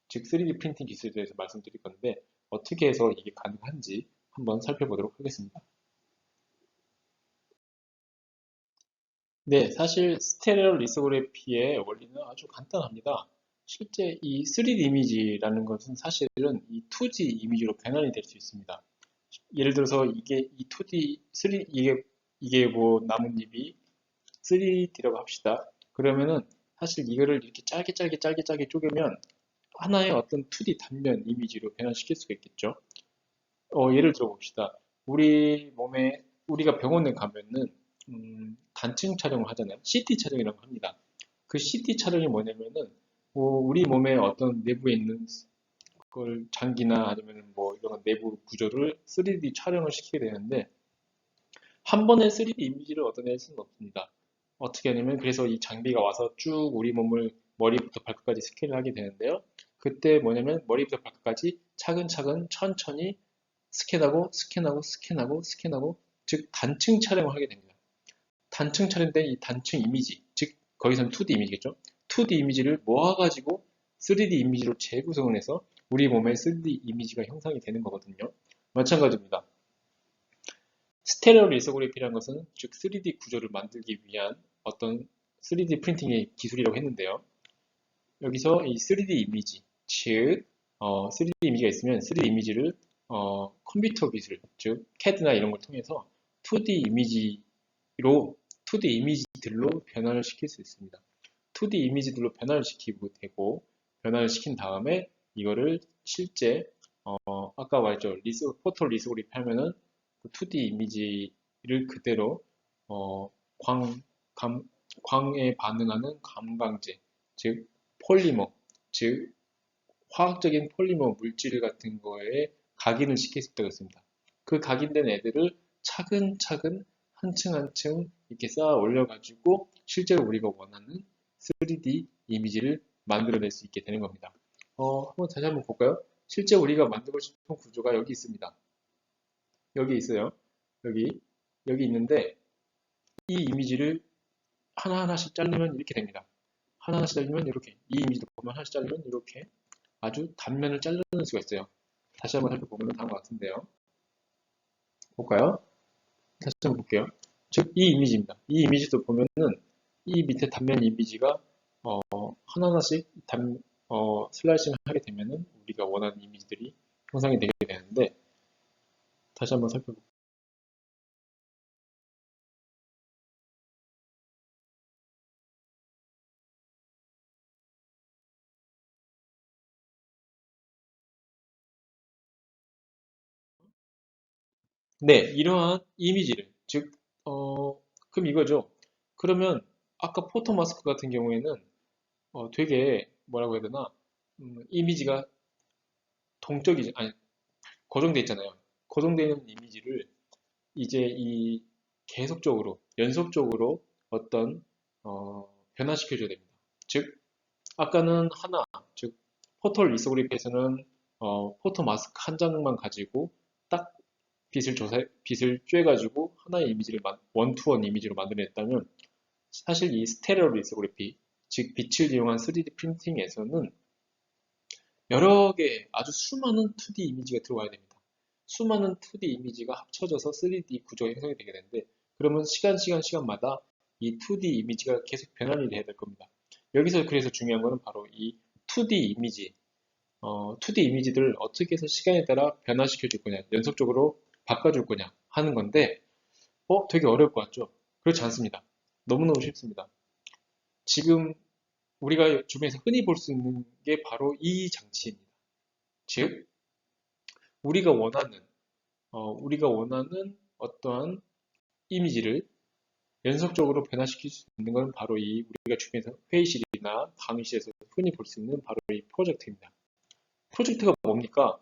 즉 3D 프린팅 기술에 대해서 말씀드릴 건데 어떻게 해서 이게 가능한지 한번 살펴보도록 하겠습니다. 네, 사실 스테레오 리소그래피의 원리는 아주 간단합니다. 실제 이 3D 이미지라는 것은 사실은 이 2D 이미지로 변환이 될 수 있습니다. 예를 들어서 이게 이 2D, 3 이게 뭐 나뭇잎이 3D라고 합시다. 그러면은 사실 이거를 이렇게 짧게 쪼개면 하나의 어떤 2D 단면 이미지로 변환시킬 수가 있겠죠. 예를 들어 봅시다. 우리가 병원에 가면은, 단층 촬영을 하잖아요. CT 촬영이라고 합니다. 그 CT 촬영이 뭐냐면은, 우리 몸의 어떤 내부에 있는 걸 장기나 아니면 뭐 이런 내부 구조를 3D 촬영을 시키게 되는데, 한 번에 3D 이미지를 얻어낼 수는 없습니다. 어떻게 하냐면, 그래서 이 장비가 와서 쭉 우리 몸을 머리부터 발끝까지 스캔을 하게 되는데요. 그때 뭐냐면, 머리부터 발끝까지 차근차근 천천히 스캔하고, 즉 단층 촬영을 하게 됩니다. 단층 촬영된 이 단층 이미지, 즉 거기서는 2D 이미지겠죠. 2D 이미지를 모아가지고 3D 이미지로 재구성을 해서 우리 몸의 3D 이미지가 형성이 되는 거거든요. 마찬가지입니다. 스테레오 리소그래피라는 것은 즉 3D 구조를 만들기 위한 어떤 3D 프린팅의 기술이라고 했는데요. 여기서 이 3D 이미지, 즉 3D 이미지가 있으면 3D 이미지를 컴퓨터 기술, 즉 CAD나 이런 걸 통해서 2D 이미지로 2D 이미지들로 변환을 시킬 수 있습니다. 2D 이미지들로 변환을 시키고 되고 변환을 시킨 다음에 이거를 실제 아까 말했죠. 포토 리소그래피 하면은 그 2D 이미지를 그대로 어, 광, 감, 광에 반응하는 감광제, 즉 폴리머, 즉 화학적인 폴리머 물질 같은 거에 각인을 시킬 수 있다고 했습니다. 그 각인된 애들을 차근차근 한 층 한 층 이렇게 쌓아 올려가지고 실제로 우리가 원하는 3D 이미지를 만들어낼 수 있게 되는 겁니다. 한번 다시 한번 볼까요? 실제 우리가 만들고 싶은 구조가 여기 있습니다. 여기 있어요. 여기, 여기 있는데 이 이미지를 하나하나씩 자르면 이렇게 됩니다. 하나하나씩 자르면 이렇게, 이 이미지도 보면 하나씩 자르면 이렇게 아주 단면을 자르는 수가 있어요. 다시 한번 살펴보면 다음과 같은데요. 볼까요? 다시 한번 볼게요. 즉, 이 이미지입니다. 이 이미지도 보면은 이 밑에 단면 이미지가 하나하나씩 슬라이싱을 하게 되면은 우리가 원하는 이미지들이 형성이 되게 되는데 다시 한번 살펴볼게요. 네, 이러한 이미지를 즉 그럼 이거죠. 그러면 아까 포토 마스크 같은 경우에는 되게 뭐라고 해야 되나 이미지가 동적이지 아니 고정돼 있잖아요. 고정되어 있는 이미지를 이제 이 계속적으로 연속적으로 어떤 변화시켜줘야 됩니다. 즉 아까는 하나 즉 포토 리소그래피에서는 포토 마스크 한 장만 가지고 딱 빛을 쬐가지고 하나의 이미지를 원투원 이미지로 만들어냈다면 사실 이 스테레오 리소그래피 즉 빛을 이용한 3D 프린팅에서는 여러 개 아주 수많은 2D 이미지가 들어와야 됩니다. 수많은 2D 이미지가 합쳐져서 3D 구조가 형성이 되게 되는데 그러면 시간마다 이 2D 이미지가 계속 변환이 돼야 될 겁니다. 여기서 그래서 중요한 거는 바로 이 2D 이미지 2D 이미지들을 어떻게 해서 시간에 따라 변화시켜 줄 거냐 연속적으로 바꿔줄 거냐 하는 건데, 되게 어려울 것 같죠? 그렇지 않습니다. 너무너무 쉽습니다. 지금 우리가 주변에서 흔히 볼 수 있는 게 바로 이 장치입니다. 즉, 우리가 원하는, 우리가 원하는 어떠한 이미지를 연속적으로 변화시킬 수 있는 건 바로 이 우리가 주변에서 회의실이나 강의실에서 흔히 볼 수 있는 바로 이 프로젝트입니다. 프로젝트가 뭡니까?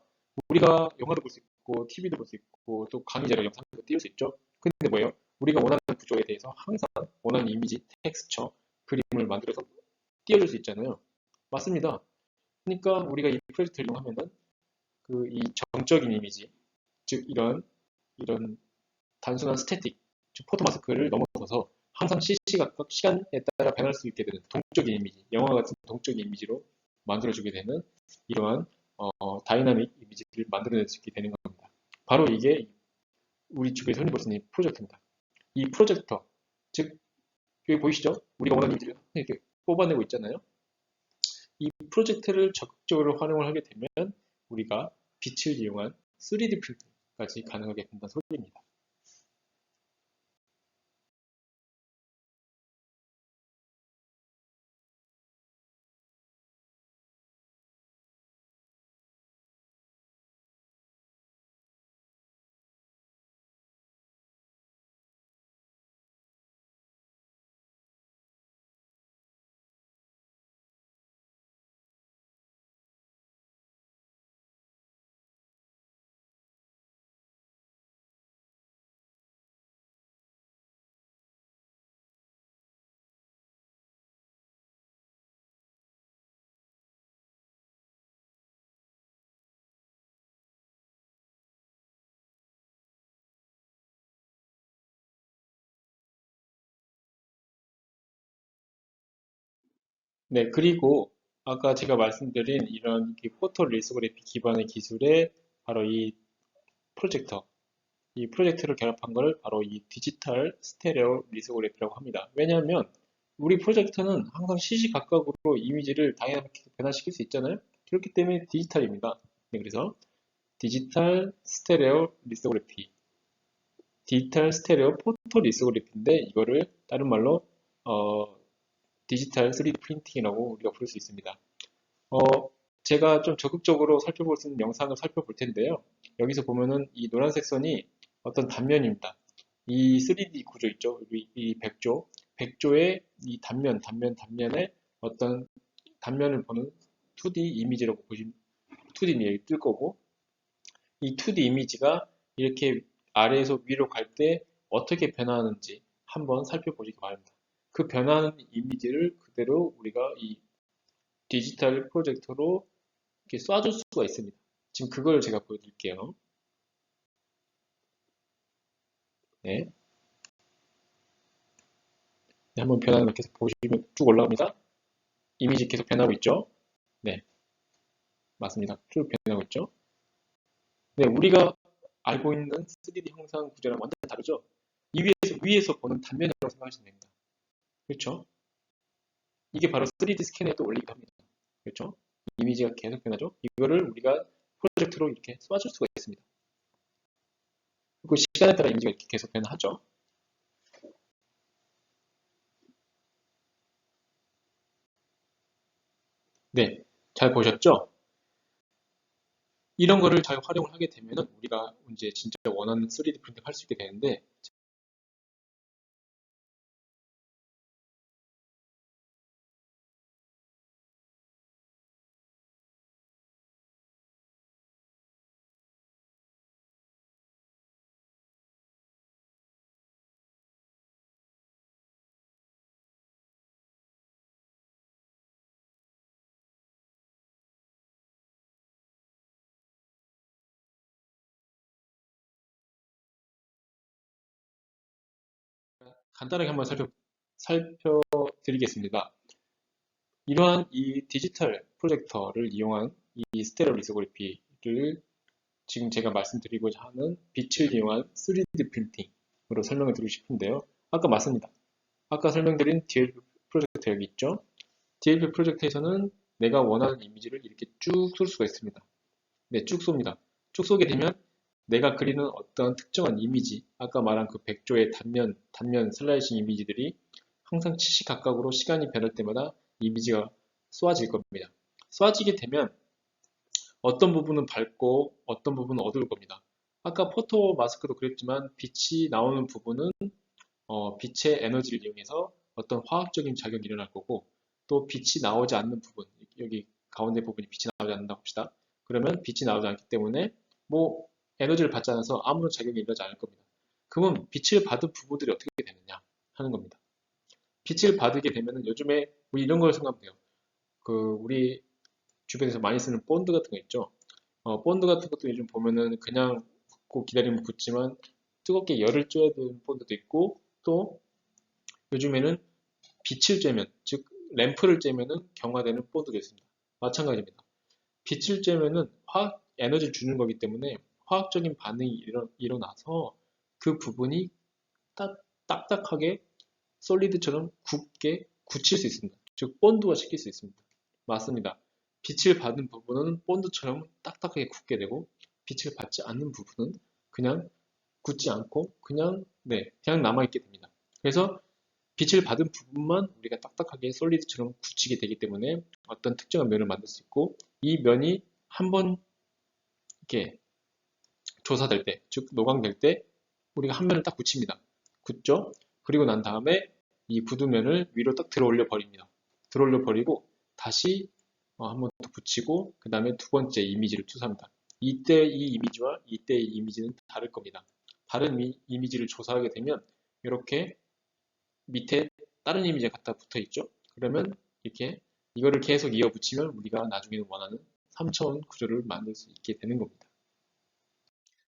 우리가 영화도 볼 수 있고, TV도 볼 수 있고, 또 강의자료 영상도 띄울 수 있죠? 근데 뭐예요? 우리가 원하는 구조에 대해서 항상 원하는 이미지, 텍스처, 그림을 만들어서 띄워줄 수 있잖아요. 맞습니다. 그러니까 우리가 이 프로젝트를 이용하면은 이 정적인 이미지, 즉 이런 단순한 스태틱, 즉 포토 마스크를 넘어서서 항상 시시각각 시간에 따라 변할 수 있게 되는 동적인 이미지, 영화 같은 동적인 이미지로 만들어주게 되는 이러한 다이나믹 이미지를 만들어낼 수 있게 되는 겁니다. 바로 이게 우리 주변에서 흔히 볼 수 있는 프로젝트입니다. 이 프로젝터, 즉 여기 보이시죠? 우리가 원하는 이미지를 이렇게 뽑아내고 있잖아요. 이 프로젝트를 적극적으로 활용을 하게 되면 우리가 빛을 이용한 3D 프린팅까지 가능하게 된다는 소리입니다. 네, 그리고 아까 제가 말씀드린 이런 포토 리소그래피 기반의 기술에 바로 이 프로젝터, 이 프로젝트를 결합한 걸 바로 이 디지털 스테레오 리소그래피라고 합니다. 왜냐하면 우리 프로젝터는 항상 시시각각으로 이미지를 다양하게 변화시킬 수 있잖아요. 그렇기 때문에 디지털입니다. 네, 그래서 디지털 스테레오 리소그래피, 디지털 스테레오 포토 리소그래피인데 이거를 다른 말로 어, 디지털 3D 프린팅이라고 우리가 부를 수 있습니다. 어, 제가 좀 적극적으로 살펴볼 수 있는 영상을 살펴볼 텐데요. 여기서 보면은 이 노란색 선이 어떤 단면입니다. 이 3D 구조 있죠? 이 백조. 백조의 이 단면에 어떤 단면을 보는 2D 이미지라고 보시면 2D를 뜰 거고, 이 2D 이미지가 이렇게 아래에서 위로 갈 때 어떻게 변화하는지 한번 살펴보시기 바랍니다. 그 변화하는 이미지를 그대로 우리가 이 디지털 프로젝터로 이렇게 쏴줄 수가 있습니다. 지금 그걸 제가 보여드릴게요. 네. 네, 한번 변하는 거 계속 보시면 쭉 올라옵니다. 이미지 계속 변하고 있죠? 네, 맞습니다. 쭉 변하고 있죠? 네, 우리가 알고 있는 3D 형상 구조랑 완전 다르죠? 이 위에서 보는 단면이라고 생각하시면 됩니다. 그렇죠? 이게 바로 3D 스캔에도 올리기도 합니다. 그렇죠? 이미지가 계속 변하죠? 이거를 우리가 프로젝트로 이렇게 쏴줄 수가 있습니다. 그리고 시간에 따라 이미지가 이렇게 계속 변하죠? 네, 잘 보셨죠? 이런 거를 잘 활용을 하게 되면 우리가 이제 진짜 원하는 3D 프린팅 할 수 있게 되는데, 간단하게 한번 살펴드리겠습니다. 이러한 이 디지털 프로젝터를 이용한 이 스테레오 리소그래피를 지금 제가 말씀드리고자 하는 빛을 이용한 3D 프린팅으로 설명을 드리고 싶은데요. 아까 맞습니다. 아까 설명드린 DLP 프로젝터 여기 있죠? DLP 프로젝터에서는 내가 원하는 이미지를 이렇게 쭉 쏠 수가 있습니다. 네, 쭉 쏩니다. 쭉 쏘게 되면 내가 그리는 어떤 특정한 이미지, 아까 말한 그 백조의 단면 슬라이싱 이미지들이 항상 70각각으로 시간이 변할 때마다 이미지가 쏘아질 겁니다. 쏘아지게 되면 어떤 부분은 밝고 어떤 부분은 어두울 겁니다. 아까 포토 마스크도 그랬지만 빛이 나오는 부분은 빛의 에너지를 이용해서 어떤 화학적인 작용이 일어날 거고 또 빛이 나오지 않는 부분, 여기 가운데 부분이 빛이 나오지 않는다고 합시다. 그러면 빛이 나오지 않기 때문에 뭐 에너지를 받지 않아서 아무런 작용이 일어나지 않을 겁니다. 그러면 빛을 받은 부분들이 어떻게 되느냐 하는 겁니다. 빛을 받게 되면은 요즘에 우리 이런 걸 생각하면 돼요. 그 우리 주변에서 많이 쓰는 본드 같은 거 있죠. 본드 같은 것도 요즘 보면은 그냥 굽고 기다리면 굳지만 뜨겁게 열을 쬐야 되는 본드도 있고 또 요즘에는 빛을 쬐면 즉 램프를 쬐면은 경화되는 본드도 있습니다. 마찬가지입니다. 빛을 쬐면은 화학 에너지를 주는 거기 때문에 화학적인 반응이 일어나서 그 부분이 딱딱하게 솔리드처럼 굳게 굳힐 수 있습니다. 즉 본드화 시킬 수 있습니다. 맞습니다. 빛을 받은 부분은 본드처럼 딱딱하게 굳게 되고 빛을 받지 않는 부분은 그냥 굳지 않고 그냥 남아있게 됩니다. 그래서 빛을 받은 부분만 우리가 딱딱하게 솔리드처럼 굳히게 되기 때문에 어떤 특정한 면을 만들 수 있고 이 면이 한번 이렇게 조사될 때, 즉 노광될 때 우리가 한 면을 딱 굳힙니다. 굳죠? 그리고 난 다음에 이 굳은면을 위로 딱 들어 올려 버립니다. 들어 올려 버리고 다시 한 번 더 붙이고 그 다음에 두 번째 이미지를 투사합니다. 이때 이 이미지와 이때의 이미지는 다를 겁니다. 다른 이미지를 조사하게 되면 이렇게 밑에 다른 이미지가 갖다 붙어 있죠. 그러면 이렇게 이거를 계속 이어 붙이면 우리가 나중에는 원하는 3차원 구조를 만들 수 있게 되는 겁니다.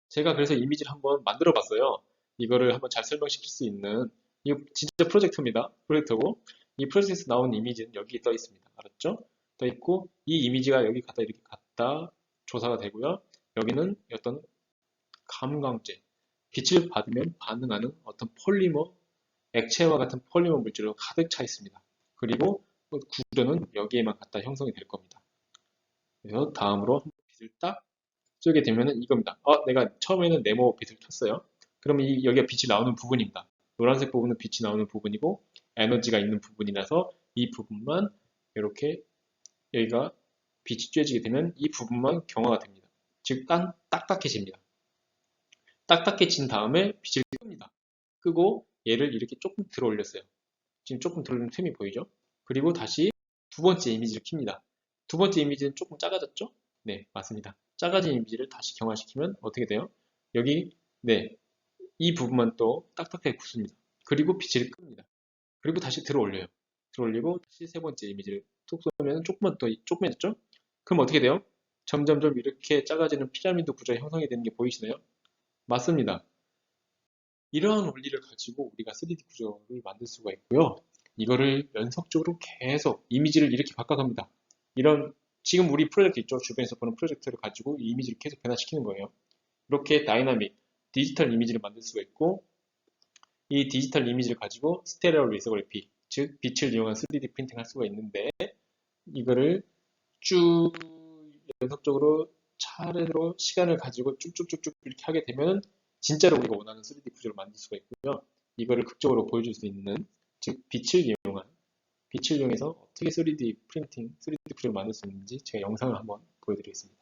제가 그래서 이미지를 한번 만들어 봤어요. 이거를 한번 잘 설명시킬 수 있는 이거 진짜 프로젝터입니다. 프로젝터고 이 프로젝트에서 나온 이미지는 여기 떠 있습니다. 알았죠? 떠 있고 이 이미지가 여기 갖다 이렇게 갖다 조사가 되고요. 여기는 어떤 감광제 빛을 받으면 반응하는 어떤 폴리머 액체와 같은 폴리머 물질로 가득 차 있습니다. 그리고 구조는 여기에만 갖다 형성이 될 겁니다. 그래서 다음으로 빛을 딱 쏘게 되면은 이겁니다. 내가 처음에는 네모 빛을 켰어요. 그러면 여기가 빛이 나오는 부분입니다. 노란색 부분은 빛이 나오는 부분이고 에너지가 있는 부분이라서 이 부분만 이렇게 여기가 빛이 쬐지게 되면 이 부분만 경화가 됩니다. 즉 딱딱해집니다. 딱딱해진 다음에 빛을 끕니다. 끄고 얘를 이렇게 조금 들어 올렸어요. 지금 조금 들어 올린 틈이 보이죠? 그리고 다시 두 번째 이미지를 킵니다. 두 번째 이미지는 조금 작아졌죠? 네, 맞습니다. 작아진 이미지를 다시 경화시키면 어떻게 돼요? 여기, 네, 이 부분만 또 딱딱하게 굳습니다. 그리고 빛을 끕니다. 그리고 다시 들어 올려요. 들어 올리고 다시 세 번째 이미지를 툭 쏘면 조금만 더 조그매졌죠? 그럼 어떻게 돼요? 점점점 이렇게 작아지는 피라미드 구조가 형성이 되는 게 보이시나요? 맞습니다. 이러한 원리를 가지고 우리가 3D 구조를 만들 수가 있고요. 이거를 연속적으로 계속 이미지를 이렇게 바꿔갑니다. 이런 지금 우리 프로젝트 있죠? 주변에서 보는 프로젝트를 가지고 이 이미지를 계속 변화시키는 거예요. 이렇게 다이나믹, 디지털 이미지를 만들 수가 있고 이 디지털 이미지를 가지고 스테레오 리서그래피, 즉 빛을 이용한 3D 프린팅 할 수가 있는데 이거를 쭉 연속적으로 차례로 시간을 가지고 쭉쭉쭉쭉 이렇게 하게 되면 진짜로 우리가 원하는 3D 구조를 만들 수가 있고요. 이거를 극적으로 보여줄 수 있는 즉 빛을 이용해서 어떻게 3D 프린팅, 3D 구조를 만들 수 있는지 제가 영상을 한번 보여드리겠습니다.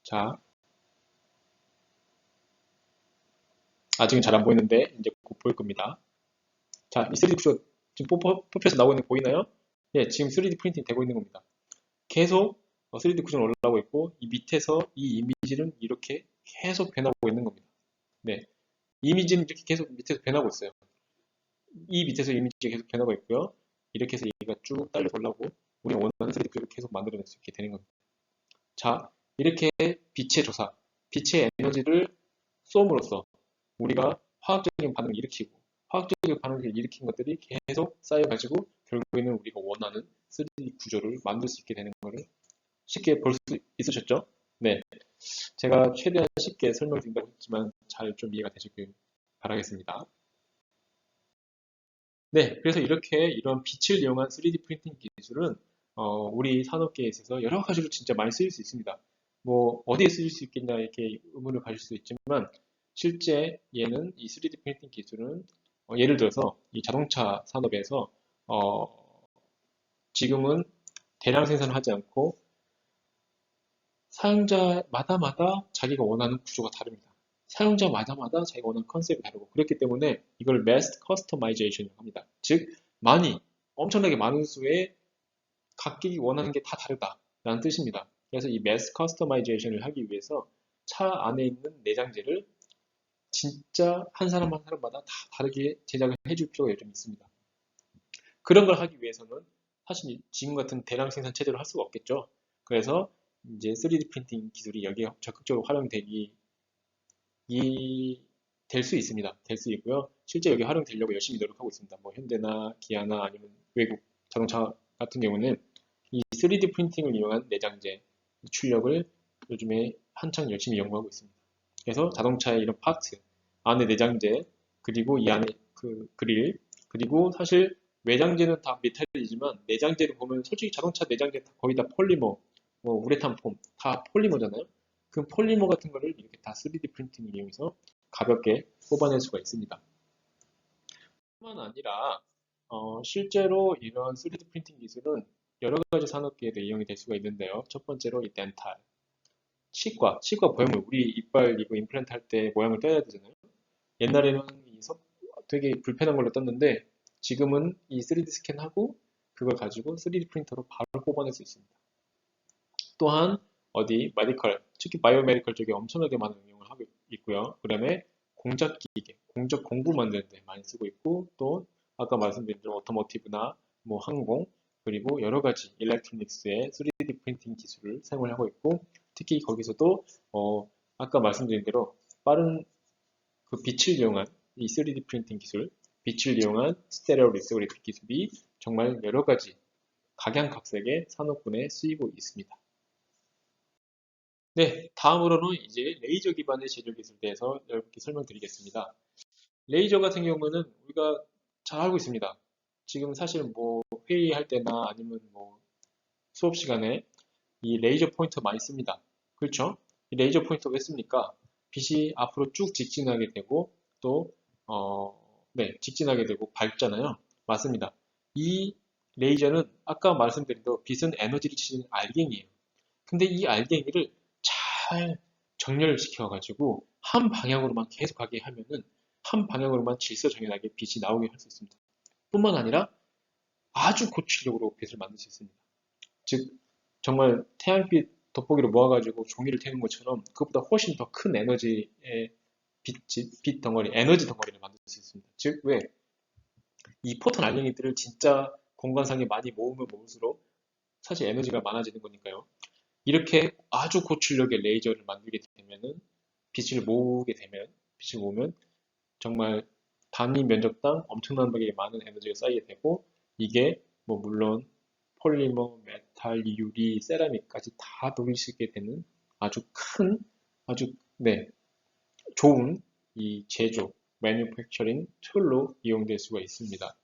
자, 아직은 잘 안 보이는데 이제 곧 보일 겁니다. 자, 이 3D 구조 지금 뽑혀서 나오고 있는 거 보이나요? 예, 지금 3D 프린팅 되고 있는 겁니다. 계속 3D 구조는 올라가고 있고 이 밑에서 이 이미지는 이렇게 계속 변하고 있는 겁니다. 네, 이미지는 이렇게 계속 밑에서 변하고 있어요. 이 밑에서 이미지가 계속 변하고 있고요. 이렇게 해서 얘가 쭉 딸려 올라오고 우리가 원하는 3D 구조를 계속 만들어낼 수 있게 되는 겁니다. 자, 이렇게 빛의 조사, 빛의 에너지를 쏘음으로써 우리가 화학적인 반응을 일으키고 화학적인 반응을 일으킨 것들이 계속 쌓여가지고 결국에는 우리가 원하는 3D 구조를 만들 수 있게 되는 것을 쉽게 볼 수 있으셨죠? 네, 제가 최대한 쉽게 설명드린다고 했지만 잘 좀 이해가 되셨길 바라겠습니다. 네, 그래서 이렇게 이런 빛을 이용한 3D 프린팅 기술은 우리 산업계에 있어서 여러 가지로 진짜 많이 쓰일 수 있습니다. 뭐 어디에 쓰일 수 있겠냐 이렇게 의문을 가질 수 있지만 실제 얘는 이 3D 프린팅 기술은 예를 들어서 이 자동차 산업에서 어, 지금은 대량 생산을 하지 않고 사용자마다마다 자기가 원하는 구조가 다릅니다. 사용자마다마다 자기가 원하는 컨셉이 다르고 그렇기 때문에 이걸 mass customization이라고 합니다. 즉 엄청나게 많은 수의 각기 원하는 게 다 다르다라는 뜻입니다. 그래서 이 mass customization을 하기 위해서 차 안에 있는 내장재를 진짜 한 사람 한 사람마다 다 다르게 제작을 해줄 필요가 좀 있습니다. 그런 걸 하기 위해서는 사실 지금 같은 대량 생산 체제로 할 수가 없겠죠. 그래서 이제 3D 프린팅 기술이 여기에 적극적으로 활용되기 될 수 있습니다. 될 수 있고요. 실제 여기 활용되려고 열심히 노력하고 있습니다. 뭐 현대나 기아나 아니면 외국 자동차 같은 경우는 이 3D 프린팅을 이용한 내장재 출력을 요즘에 한창 열심히 연구하고 있습니다. 그래서 자동차의 이런 파트, 안에 내장재, 그리고 이 안에 그 그릴, 그리고 사실 외장재는 다 메탈이지만 내장재를 보면 솔직히 자동차 내장재 거의 다 폴리머, 뭐 우레탄 폼, 다 폴리머잖아요. 그 폴리머 같은 거를 이렇게 다 3D 프린팅을 이용해서 가볍게 뽑아낼 수가 있습니다. 뿐만 아니라 실제로 이런 3D 프린팅 기술은 여러 가지 산업계에도 이용이 될 수가 있는데요. 첫 번째로 이 덴탈, 치과 보형물, 우리 이빨 이거 임플란트 할 때 모양을 떼야 되잖아요. 옛날에는 되게 불편한 걸로 떴는데 지금은 이 3D 스캔하고 그걸 가지고 3D 프린터로 바로 뽑아낼 수 있습니다. 또한 어디 메디컬, 특히 바이오메디컬 쪽에 엄청나게 많은 응용을 하고 있고요. 그다음에 공작 기계, 공작 공구 만드는 데 많이 쓰고 있고 또 아까 말씀드린 대로 오토모티브나 뭐 항공 그리고 여러 가지 일렉트로닉스의 3D 프린팅 기술을 사용을 하고 있고 특히 거기서도 아까 말씀드린 대로 빠른 그 빛을 이용한 이 3D 프린팅 기술, 빛을 이용한 스테레오 리소그래피 기술이 정말 여러 가지 각양각색의 산업군에 쓰이고 있습니다. 네, 다음으로는 이제 레이저 기반의 제조 기술에 대해서 여러분께 설명드리겠습니다. 레이저 같은 경우는 우리가 잘 알고 있습니다. 지금 사실 뭐 회의할 때나 아니면 뭐 수업 시간에 이 레이저 포인터 많이 씁니다. 그렇죠? 이 레이저 포인터 왜 씁니까? 빛이 앞으로 쭉 직진하게 되고 또 네, 직진하게 되고 밝잖아요. 맞습니다. 이 레이저는 아까 말씀드린 대로 빛은 에너지를 치는 알갱이에요. 근데 이 알갱이를 잘 정렬시켜가지고 한 방향으로만 계속 가게 하면은 한 방향으로만 질서정연하게 빛이 나오게 할 수 있습니다. 뿐만 아니라 아주 고출력으로 빛을 만들 수 있습니다. 즉 정말 태양빛 돋보기를 모아가지고 종이를 태우는 것처럼 그것보다 훨씬 더 큰 에너지의 빛 덩어리, 에너지 덩어리를 만들 수 있습니다. 즉 왜? 이 포톤 알갱이들을 진짜 공간상에 많이 모으면 모을수록 사실 에너지가 많아지는 거니까요. 이렇게 아주 고출력의 레이저를 만들게 되면은 빛을 모으면 정말 단위 면적당 엄청나게 많은 에너지가 쌓이게 되고 이게 뭐 물론 폴리머, 메탈, 유리, 세라믹까지 다 녹일 수 있게 되는 아주 큰 아주 네 좋은 이 제조, 매뉴팩처링 툴로 이용될 수가 있습니다.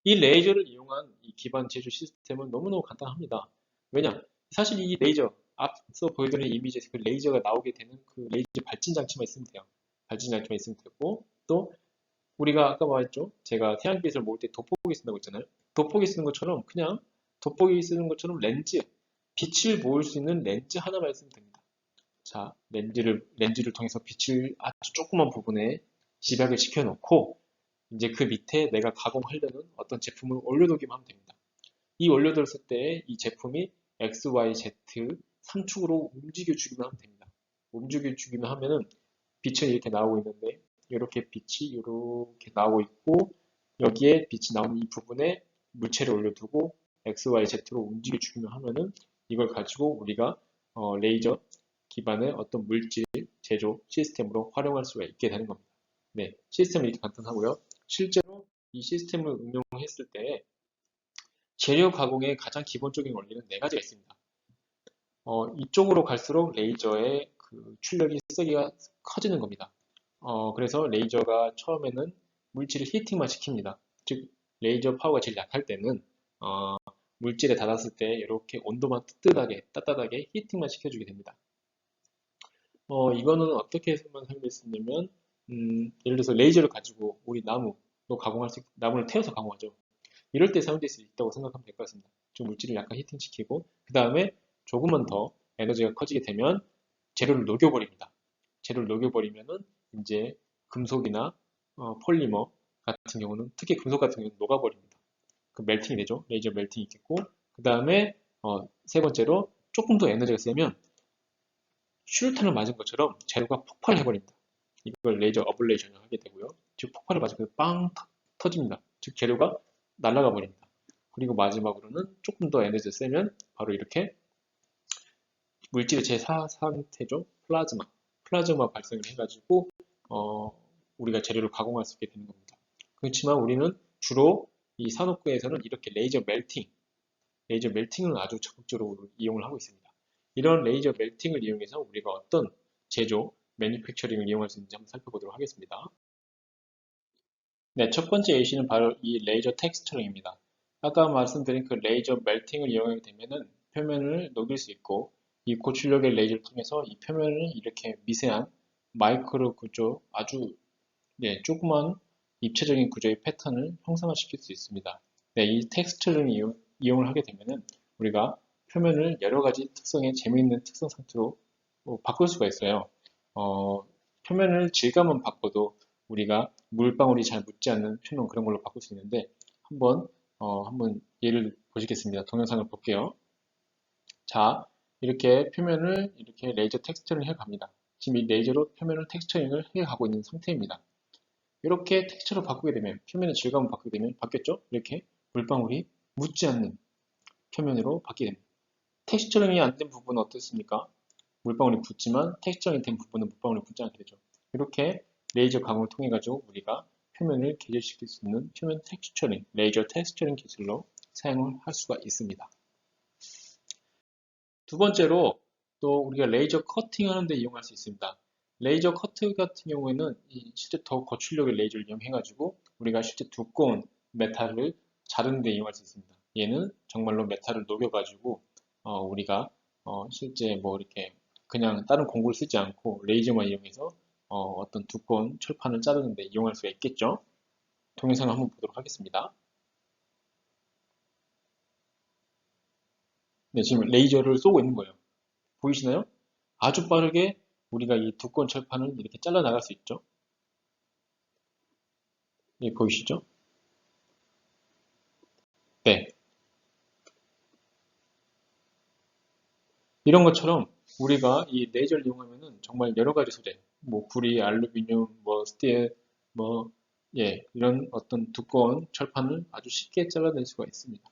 이 레이저를 이용한 이 기반 제조 시스템은 너무너무 간단합니다. 왜냐? 사실 이 레이저, 앞서 보여드린 이미지에서 그 레이저가 나오게 되는 그 레이저 발진 장치만 있으면 돼요. 발진 장치만 있으면 되고, 또 우리가 아까 말했죠? 제가 태양빛을 모을 때 돋보기 쓴다고 했잖아요. 돋보기 쓰는 것처럼 그냥 돋보기 쓰는 것처럼 렌즈, 빛을 모을 수 있는 렌즈 하나만 있으면 됩니다. 자, 렌즈를 통해서 빛을 아주 조그만 부분에 집약을 시켜놓고 이제 그 밑에 내가 가공하려는 어떤 제품을 올려두기만 하면 됩니다. 이 올려뒀을 때 이 제품이 X, Y, Z 3축으로 움직여주기만 하면 됩니다. 움직여주기만 하면은 빛은 이렇게 나오고 있는데 이렇게 빛이 이렇게 나오고 있고 여기에 빛이 나오는 이 부분에 물체를 올려두고 X, Y, Z로 움직여주기만 하면은 이걸 가지고 우리가 레이저 기반의 어떤 물질 제조 시스템으로 활용할 수가 있게 되는 겁니다. 네, 시스템은 이렇게 간단하고요. 실제로 이 시스템을 응용했을 때 재료 가공의 가장 기본적인 원리는 네 가지가 있습니다. 이쪽으로 갈수록 레이저의 그 출력이 세기가 커지는 겁니다. 그래서 레이저가 처음에는 물질을 히팅만 시킵니다. 즉 레이저 파워가 제일 약할 때는 물질에 닿았을 때 이렇게 온도만 따뜻하게 히팅만 시켜주게 됩니다. 이거는 어떻게 설명할 수 있냐면, 예를 들어서 레이저를 가지고 우리 나무를 태워서 가공하죠. 이럴 때 사용될 수 있다고 생각하면 될 것 같습니다. 좀 물질을 약간 히팅시키고, 그 다음에 조금만 더 에너지가 커지게 되면 재료를 녹여버립니다. 재료를 녹여버리면은 이제 금속이나 폴리머 같은 경우는, 특히 금속 같은 경우는 녹아버립니다. 그 멜팅이 되죠. 레이저 멜팅이 있겠고, 그 다음에 세 번째로 조금 더 에너지가 세면 슈루탄을 맞은 것처럼 재료가 폭발해버립니다. 이걸 레이저 어블레이션을 하게 되고요. 즉 폭발을 맞으면 빵 터집니다. 즉 재료가 날아가 버립니다. 그리고 마지막으로는 조금 더 에너지가 세면 바로 이렇게 물질의 제4상태죠. 플라즈마 발생을 해가지고 우리가 재료를 가공할 수 있게 되는 겁니다. 그렇지만 우리는 주로 이 산업계에서는 이렇게 레이저 멜팅을 아주 적극적으로 이용을 하고 있습니다. 이런 레이저 멜팅을 이용해서 우리가 어떤 제조, 매니팩처링을 이용할 수 있는지 한번 살펴보도록 하겠습니다. 네, 첫 번째 예시는 바로 이 레이저 텍스처링입니다. 아까 말씀드린 그 레이저 멜팅을 이용하게 되면은 표면을 녹일 수 있고, 이 고출력의 레이저를 통해서 이 표면을 이렇게 미세한 마이크로 구조, 아주 조그만 입체적인 구조의 패턴을 형상화시킬 수 있습니다. 네, 이 텍스처링을 이용을 하게 되면은 우리가 표면을 여러 가지 특성의 재미있는 특성 상태로 바꿀 수가 있어요. 표면을 질감은 바꿔도 우리가 물방울이 잘 묻지 않는 표면 그런 걸로 바꿀 수 있는데 한번 예를 보시겠습니다. 동영상을 볼게요. 자, 이렇게 표면을 이렇게 레이저 텍스처링을 해 갑니다. 지금 이 레이저로 표면을 텍스처링을 해 가고 있는 상태입니다. 이렇게 텍스처를 바꾸게 되면 표면의 질감을 바꾸게 되면 바뀌었죠? 이렇게 물방울이 묻지 않는 표면으로 바뀌게 됩니다. 텍스처링이 안 된 부분은 어떻습니까? 물방울이 붙지만 텍스처링이 된 부분은 물방울이 붙지 않게 되죠. 이렇게 레이저 강을 통해 가지고 우리가 표면을 개조시킬 수 있는 표면 텍스처링, 레이저 텍스처링 기술로 사용을 할 수가 있습니다. 두 번째로 또 우리가 레이저 커팅 하는 데 이용할 수 있습니다. 레이저 커트 같은 경우에는 실제 더 고출력의 레이저를 이용해 가지고 우리가 실제 두꺼운 메탈을 자르는 데 이용할 수 있습니다. 얘는 정말로 메탈을 녹여 가지고 우리가 실제 뭐 이렇게 그냥 다른 공구를 쓰지 않고 레이저만 이용해서 어떤 두꺼운 철판을 자르는 데 이용할 수가 있겠죠. 동영상을 한번 보도록 하겠습니다. 네, 지금 레이저를 쏘고 있는 거예요. 보이시나요? 아주 빠르게 우리가 이 두꺼운 철판을 이렇게 잘라 나갈 수 있죠. 네, 보이시죠? 네. 이런 것처럼 우리가 이 레이저를 이용하면은 정말 여러 가지 소재, 뭐 구리, 알루미늄, 뭐 스틸, 뭐 이런 어떤 두꺼운 철판을 아주 쉽게 잘라낼 수가 있습니다.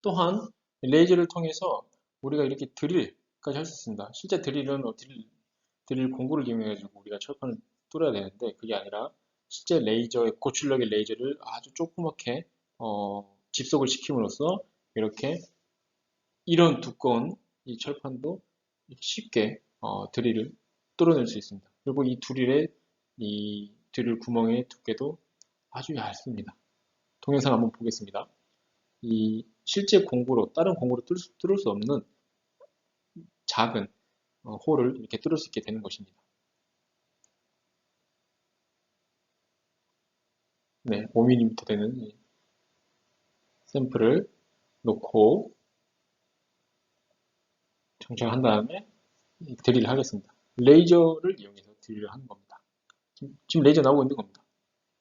또한 레이저를 통해서 우리가 이렇게 드릴까지 할 수 있습니다. 실제 드릴은 드릴 공구를 이용해가지고 우리가 철판을 뚫어야 되는데 그게 아니라 실제 레이저의 고출력의 레이저를 아주 조그맣게 집속을 시킴으로써 이렇게 이런 두꺼운 이 철판도 쉽게 드릴을 뚫어낼 수 있습니다. 그리고 이 드릴 구멍의 두께도 아주 얇습니다. 동영상 한번 보겠습니다. 이 실제 공구로 다른 공구로 뚫을 수 없는 작은 홀을 이렇게 뚫을 수 있게 되는 것입니다. 네, 5mm 되는 이 샘플을 놓고 정착한 다음에 드릴을 하겠습니다. 레이저를 이용해서 드릴을 하는 겁니다. 지금 레이저 나오고 있는 겁니다.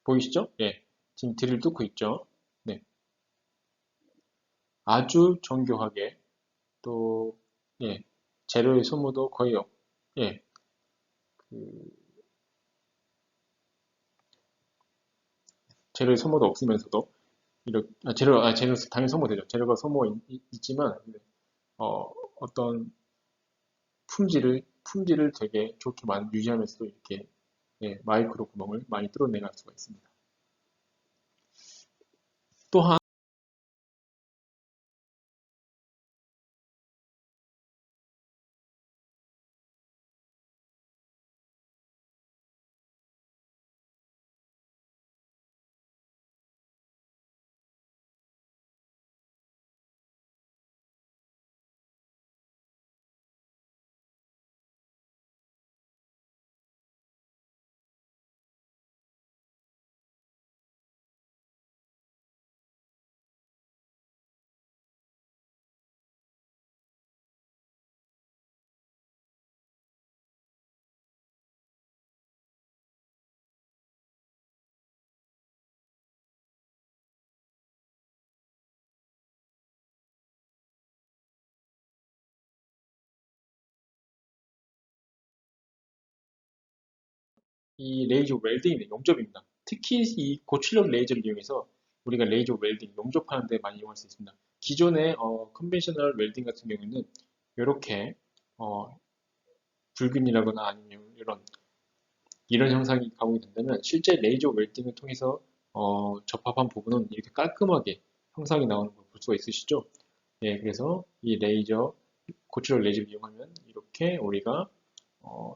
보이시죠? 예. 지금 드릴 뚫고 있죠? 네. 아주 정교하게 또, 예. 재료의 소모도 거의 예. 그, 재료의 소모도 없으면서도 재료 당연히 소모되죠. 재료가 있지만 어떤 품질을 되게 좋게 유지하면서도 이렇게 예, 마이크로 구멍을 많이 뚫어내갈 수가 있습니다. 또한 이 레이저 웰딩의 용접입니다. 특히 이 고출력 레이저를 이용해서 우리가 레이저 웰딩, 용접하는 데 많이 이용할 수 있습니다. 기존의 컨벤셔널 웰딩 같은 경우에는 이렇게 불균이라거나 아니면 이런 형상이 가공이 된다면 실제 레이저 웰딩을 통해서 접합한 부분은 이렇게 깔끔하게 형상이 나오는 걸 볼 수가 있으시죠? 네, 그래서 이 고출력 레이저를 이용하면 이렇게 우리가 어,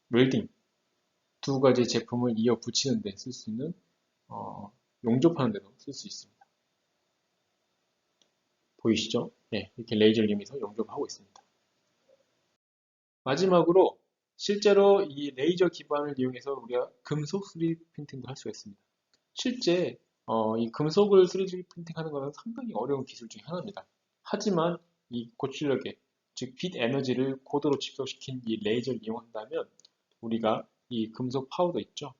웰딩 두 가지 제품을 이어 붙이는 데 쓸 수 있는 용접하는 데도 쓸 수 있습니다. 보이시죠? 네, 이렇게 레이저를 이용해서 용접하고 있습니다. 마지막으로 실제로 이 레이저 기반을 이용해서 우리가 금속 3D 프린팅도 할 수가 있습니다. 실제 이 금속을 3D 프린팅하는 것은 상당히 어려운 기술 중에 하나입니다. 하지만 이 고출력의 즉 빛 에너지를 고도로 집속시킨 이 레이저를 이용한다면 우리가 이 금속 파우더 있죠?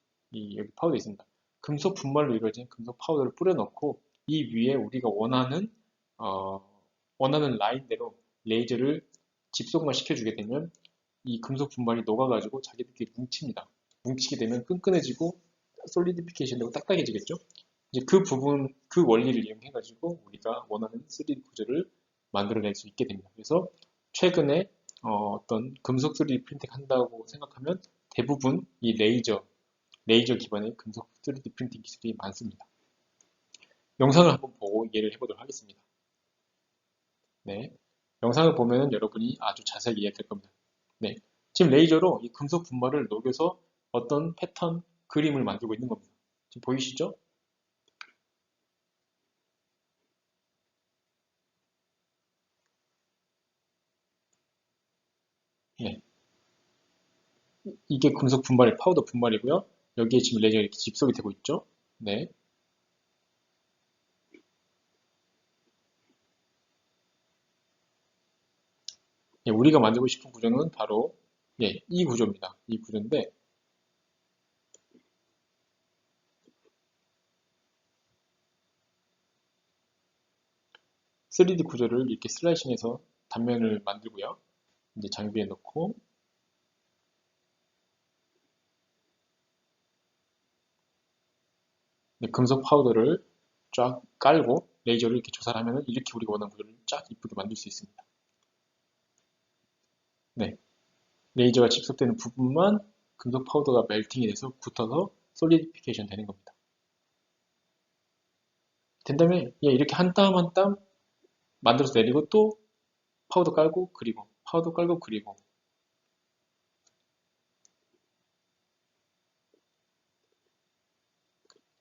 여기 파우더 있습니다. 금속 분말로 이루어진 금속 파우더를 뿌려넣고 이 위에 우리가 어, 원하는 라인대로 레이저를 집속만 시켜주게 되면 이 금속 분말이 녹아가지고 자기들끼리 뭉칩니다. 뭉치게 되면 끈끈해지고 솔리디피케이션 되고 딱딱해지겠죠? 이제 그 원리를 이용해가지고 우리가 원하는 3D 구조를 만들어낼 수 있게 됩니다. 그래서 최근에 떤 금속 3D 프린팅 한다고 생각하면 대부분 이 레이저 기반의 금속 3D 프린팅 기술이 많습니다. 영상을 한번 보고 이해를 해보도록 하겠습니다. 네. 영상을 보면 여러분이 아주 자세하게 이해할 겁니다. 네. 지금 레이저로 이 금속 분말을 녹여서 어떤 패턴, 그림을 만들고 있는 겁니다. 지금 보이시죠? 네. 이게 금속 분말의 파우더 분말이고요. 여기에 지금 레이저가 이렇게 집속이 되고 있죠? 네. 예, 우리가 만들고 싶은 구조는 바로 예, 이 구조입니다. 이 구조인데 3D 구조를 이렇게 슬라이싱해서 단면을 만들고요. 이제 장비에 넣고 금속 파우더를 쫙 깔고 레이저를 이렇게 조사를 하면 이렇게 우리가 원하는 구조를 쫙 이쁘게 만들 수 있습니다. 네, 레이저가 집속되는 부분만 금속 파우더가 멜팅이 돼서 굳어서 솔리디피케이션 되는 겁니다. 된 다음에 이렇게 한 땀 한 땀 만들어서 내리고 또 파우더 깔고 그리고 파우더 깔고 그리고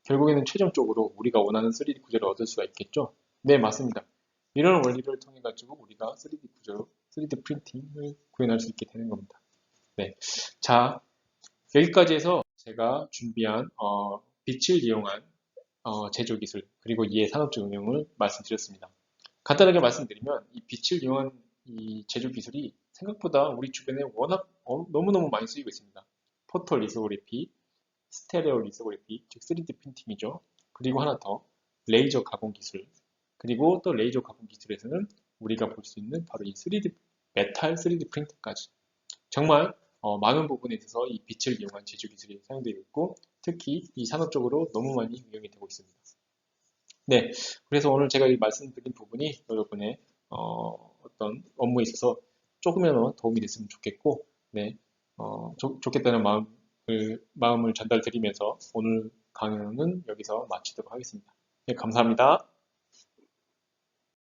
결국에는 최종적으로 우리가 원하는 3D 구조를 얻을 수가 있겠죠? 네, 맞습니다. 이런 원리를 통해 가지고 우리가 3D 구조, 3D 프린팅을 구현할 수 있게 되는 겁니다. 네, 자 여기까지 해서 제가 준비한 빛을 이용한 제조 기술 그리고 이의 산업적 응용을 말씀드렸습니다. 간단하게 말씀드리면 이 빛을 이용한 이 제조 기술이 생각보다 우리 주변에 워낙 너무너무 많이 쓰이고 있습니다. 포토 리소그래피, 스테레오 리소그래피, 즉 3D 프린팅이죠. 그리고 하나 더 레이저 가공 기술. 그리고 또 레이저 가공 기술에서는 우리가 볼 수 있는 바로 이 3D 메탈 3D 프린터까지 정말 많은 부분에 있어서 이 빛을 이용한 제조 기술이 사용되고 있고 특히 이 산업적으로 너무 많이 응용이 되고 있습니다. 네, 그래서 오늘 제가 말씀드린 부분이 여러분의 어떤 업무에 있어서 조금이나마 도움이 됐으면 좋겠고, 네, 좋겠다는 마음을 전달드리면서 오늘 강연은 여기서 마치도록 하겠습니다. 네, 감사합니다.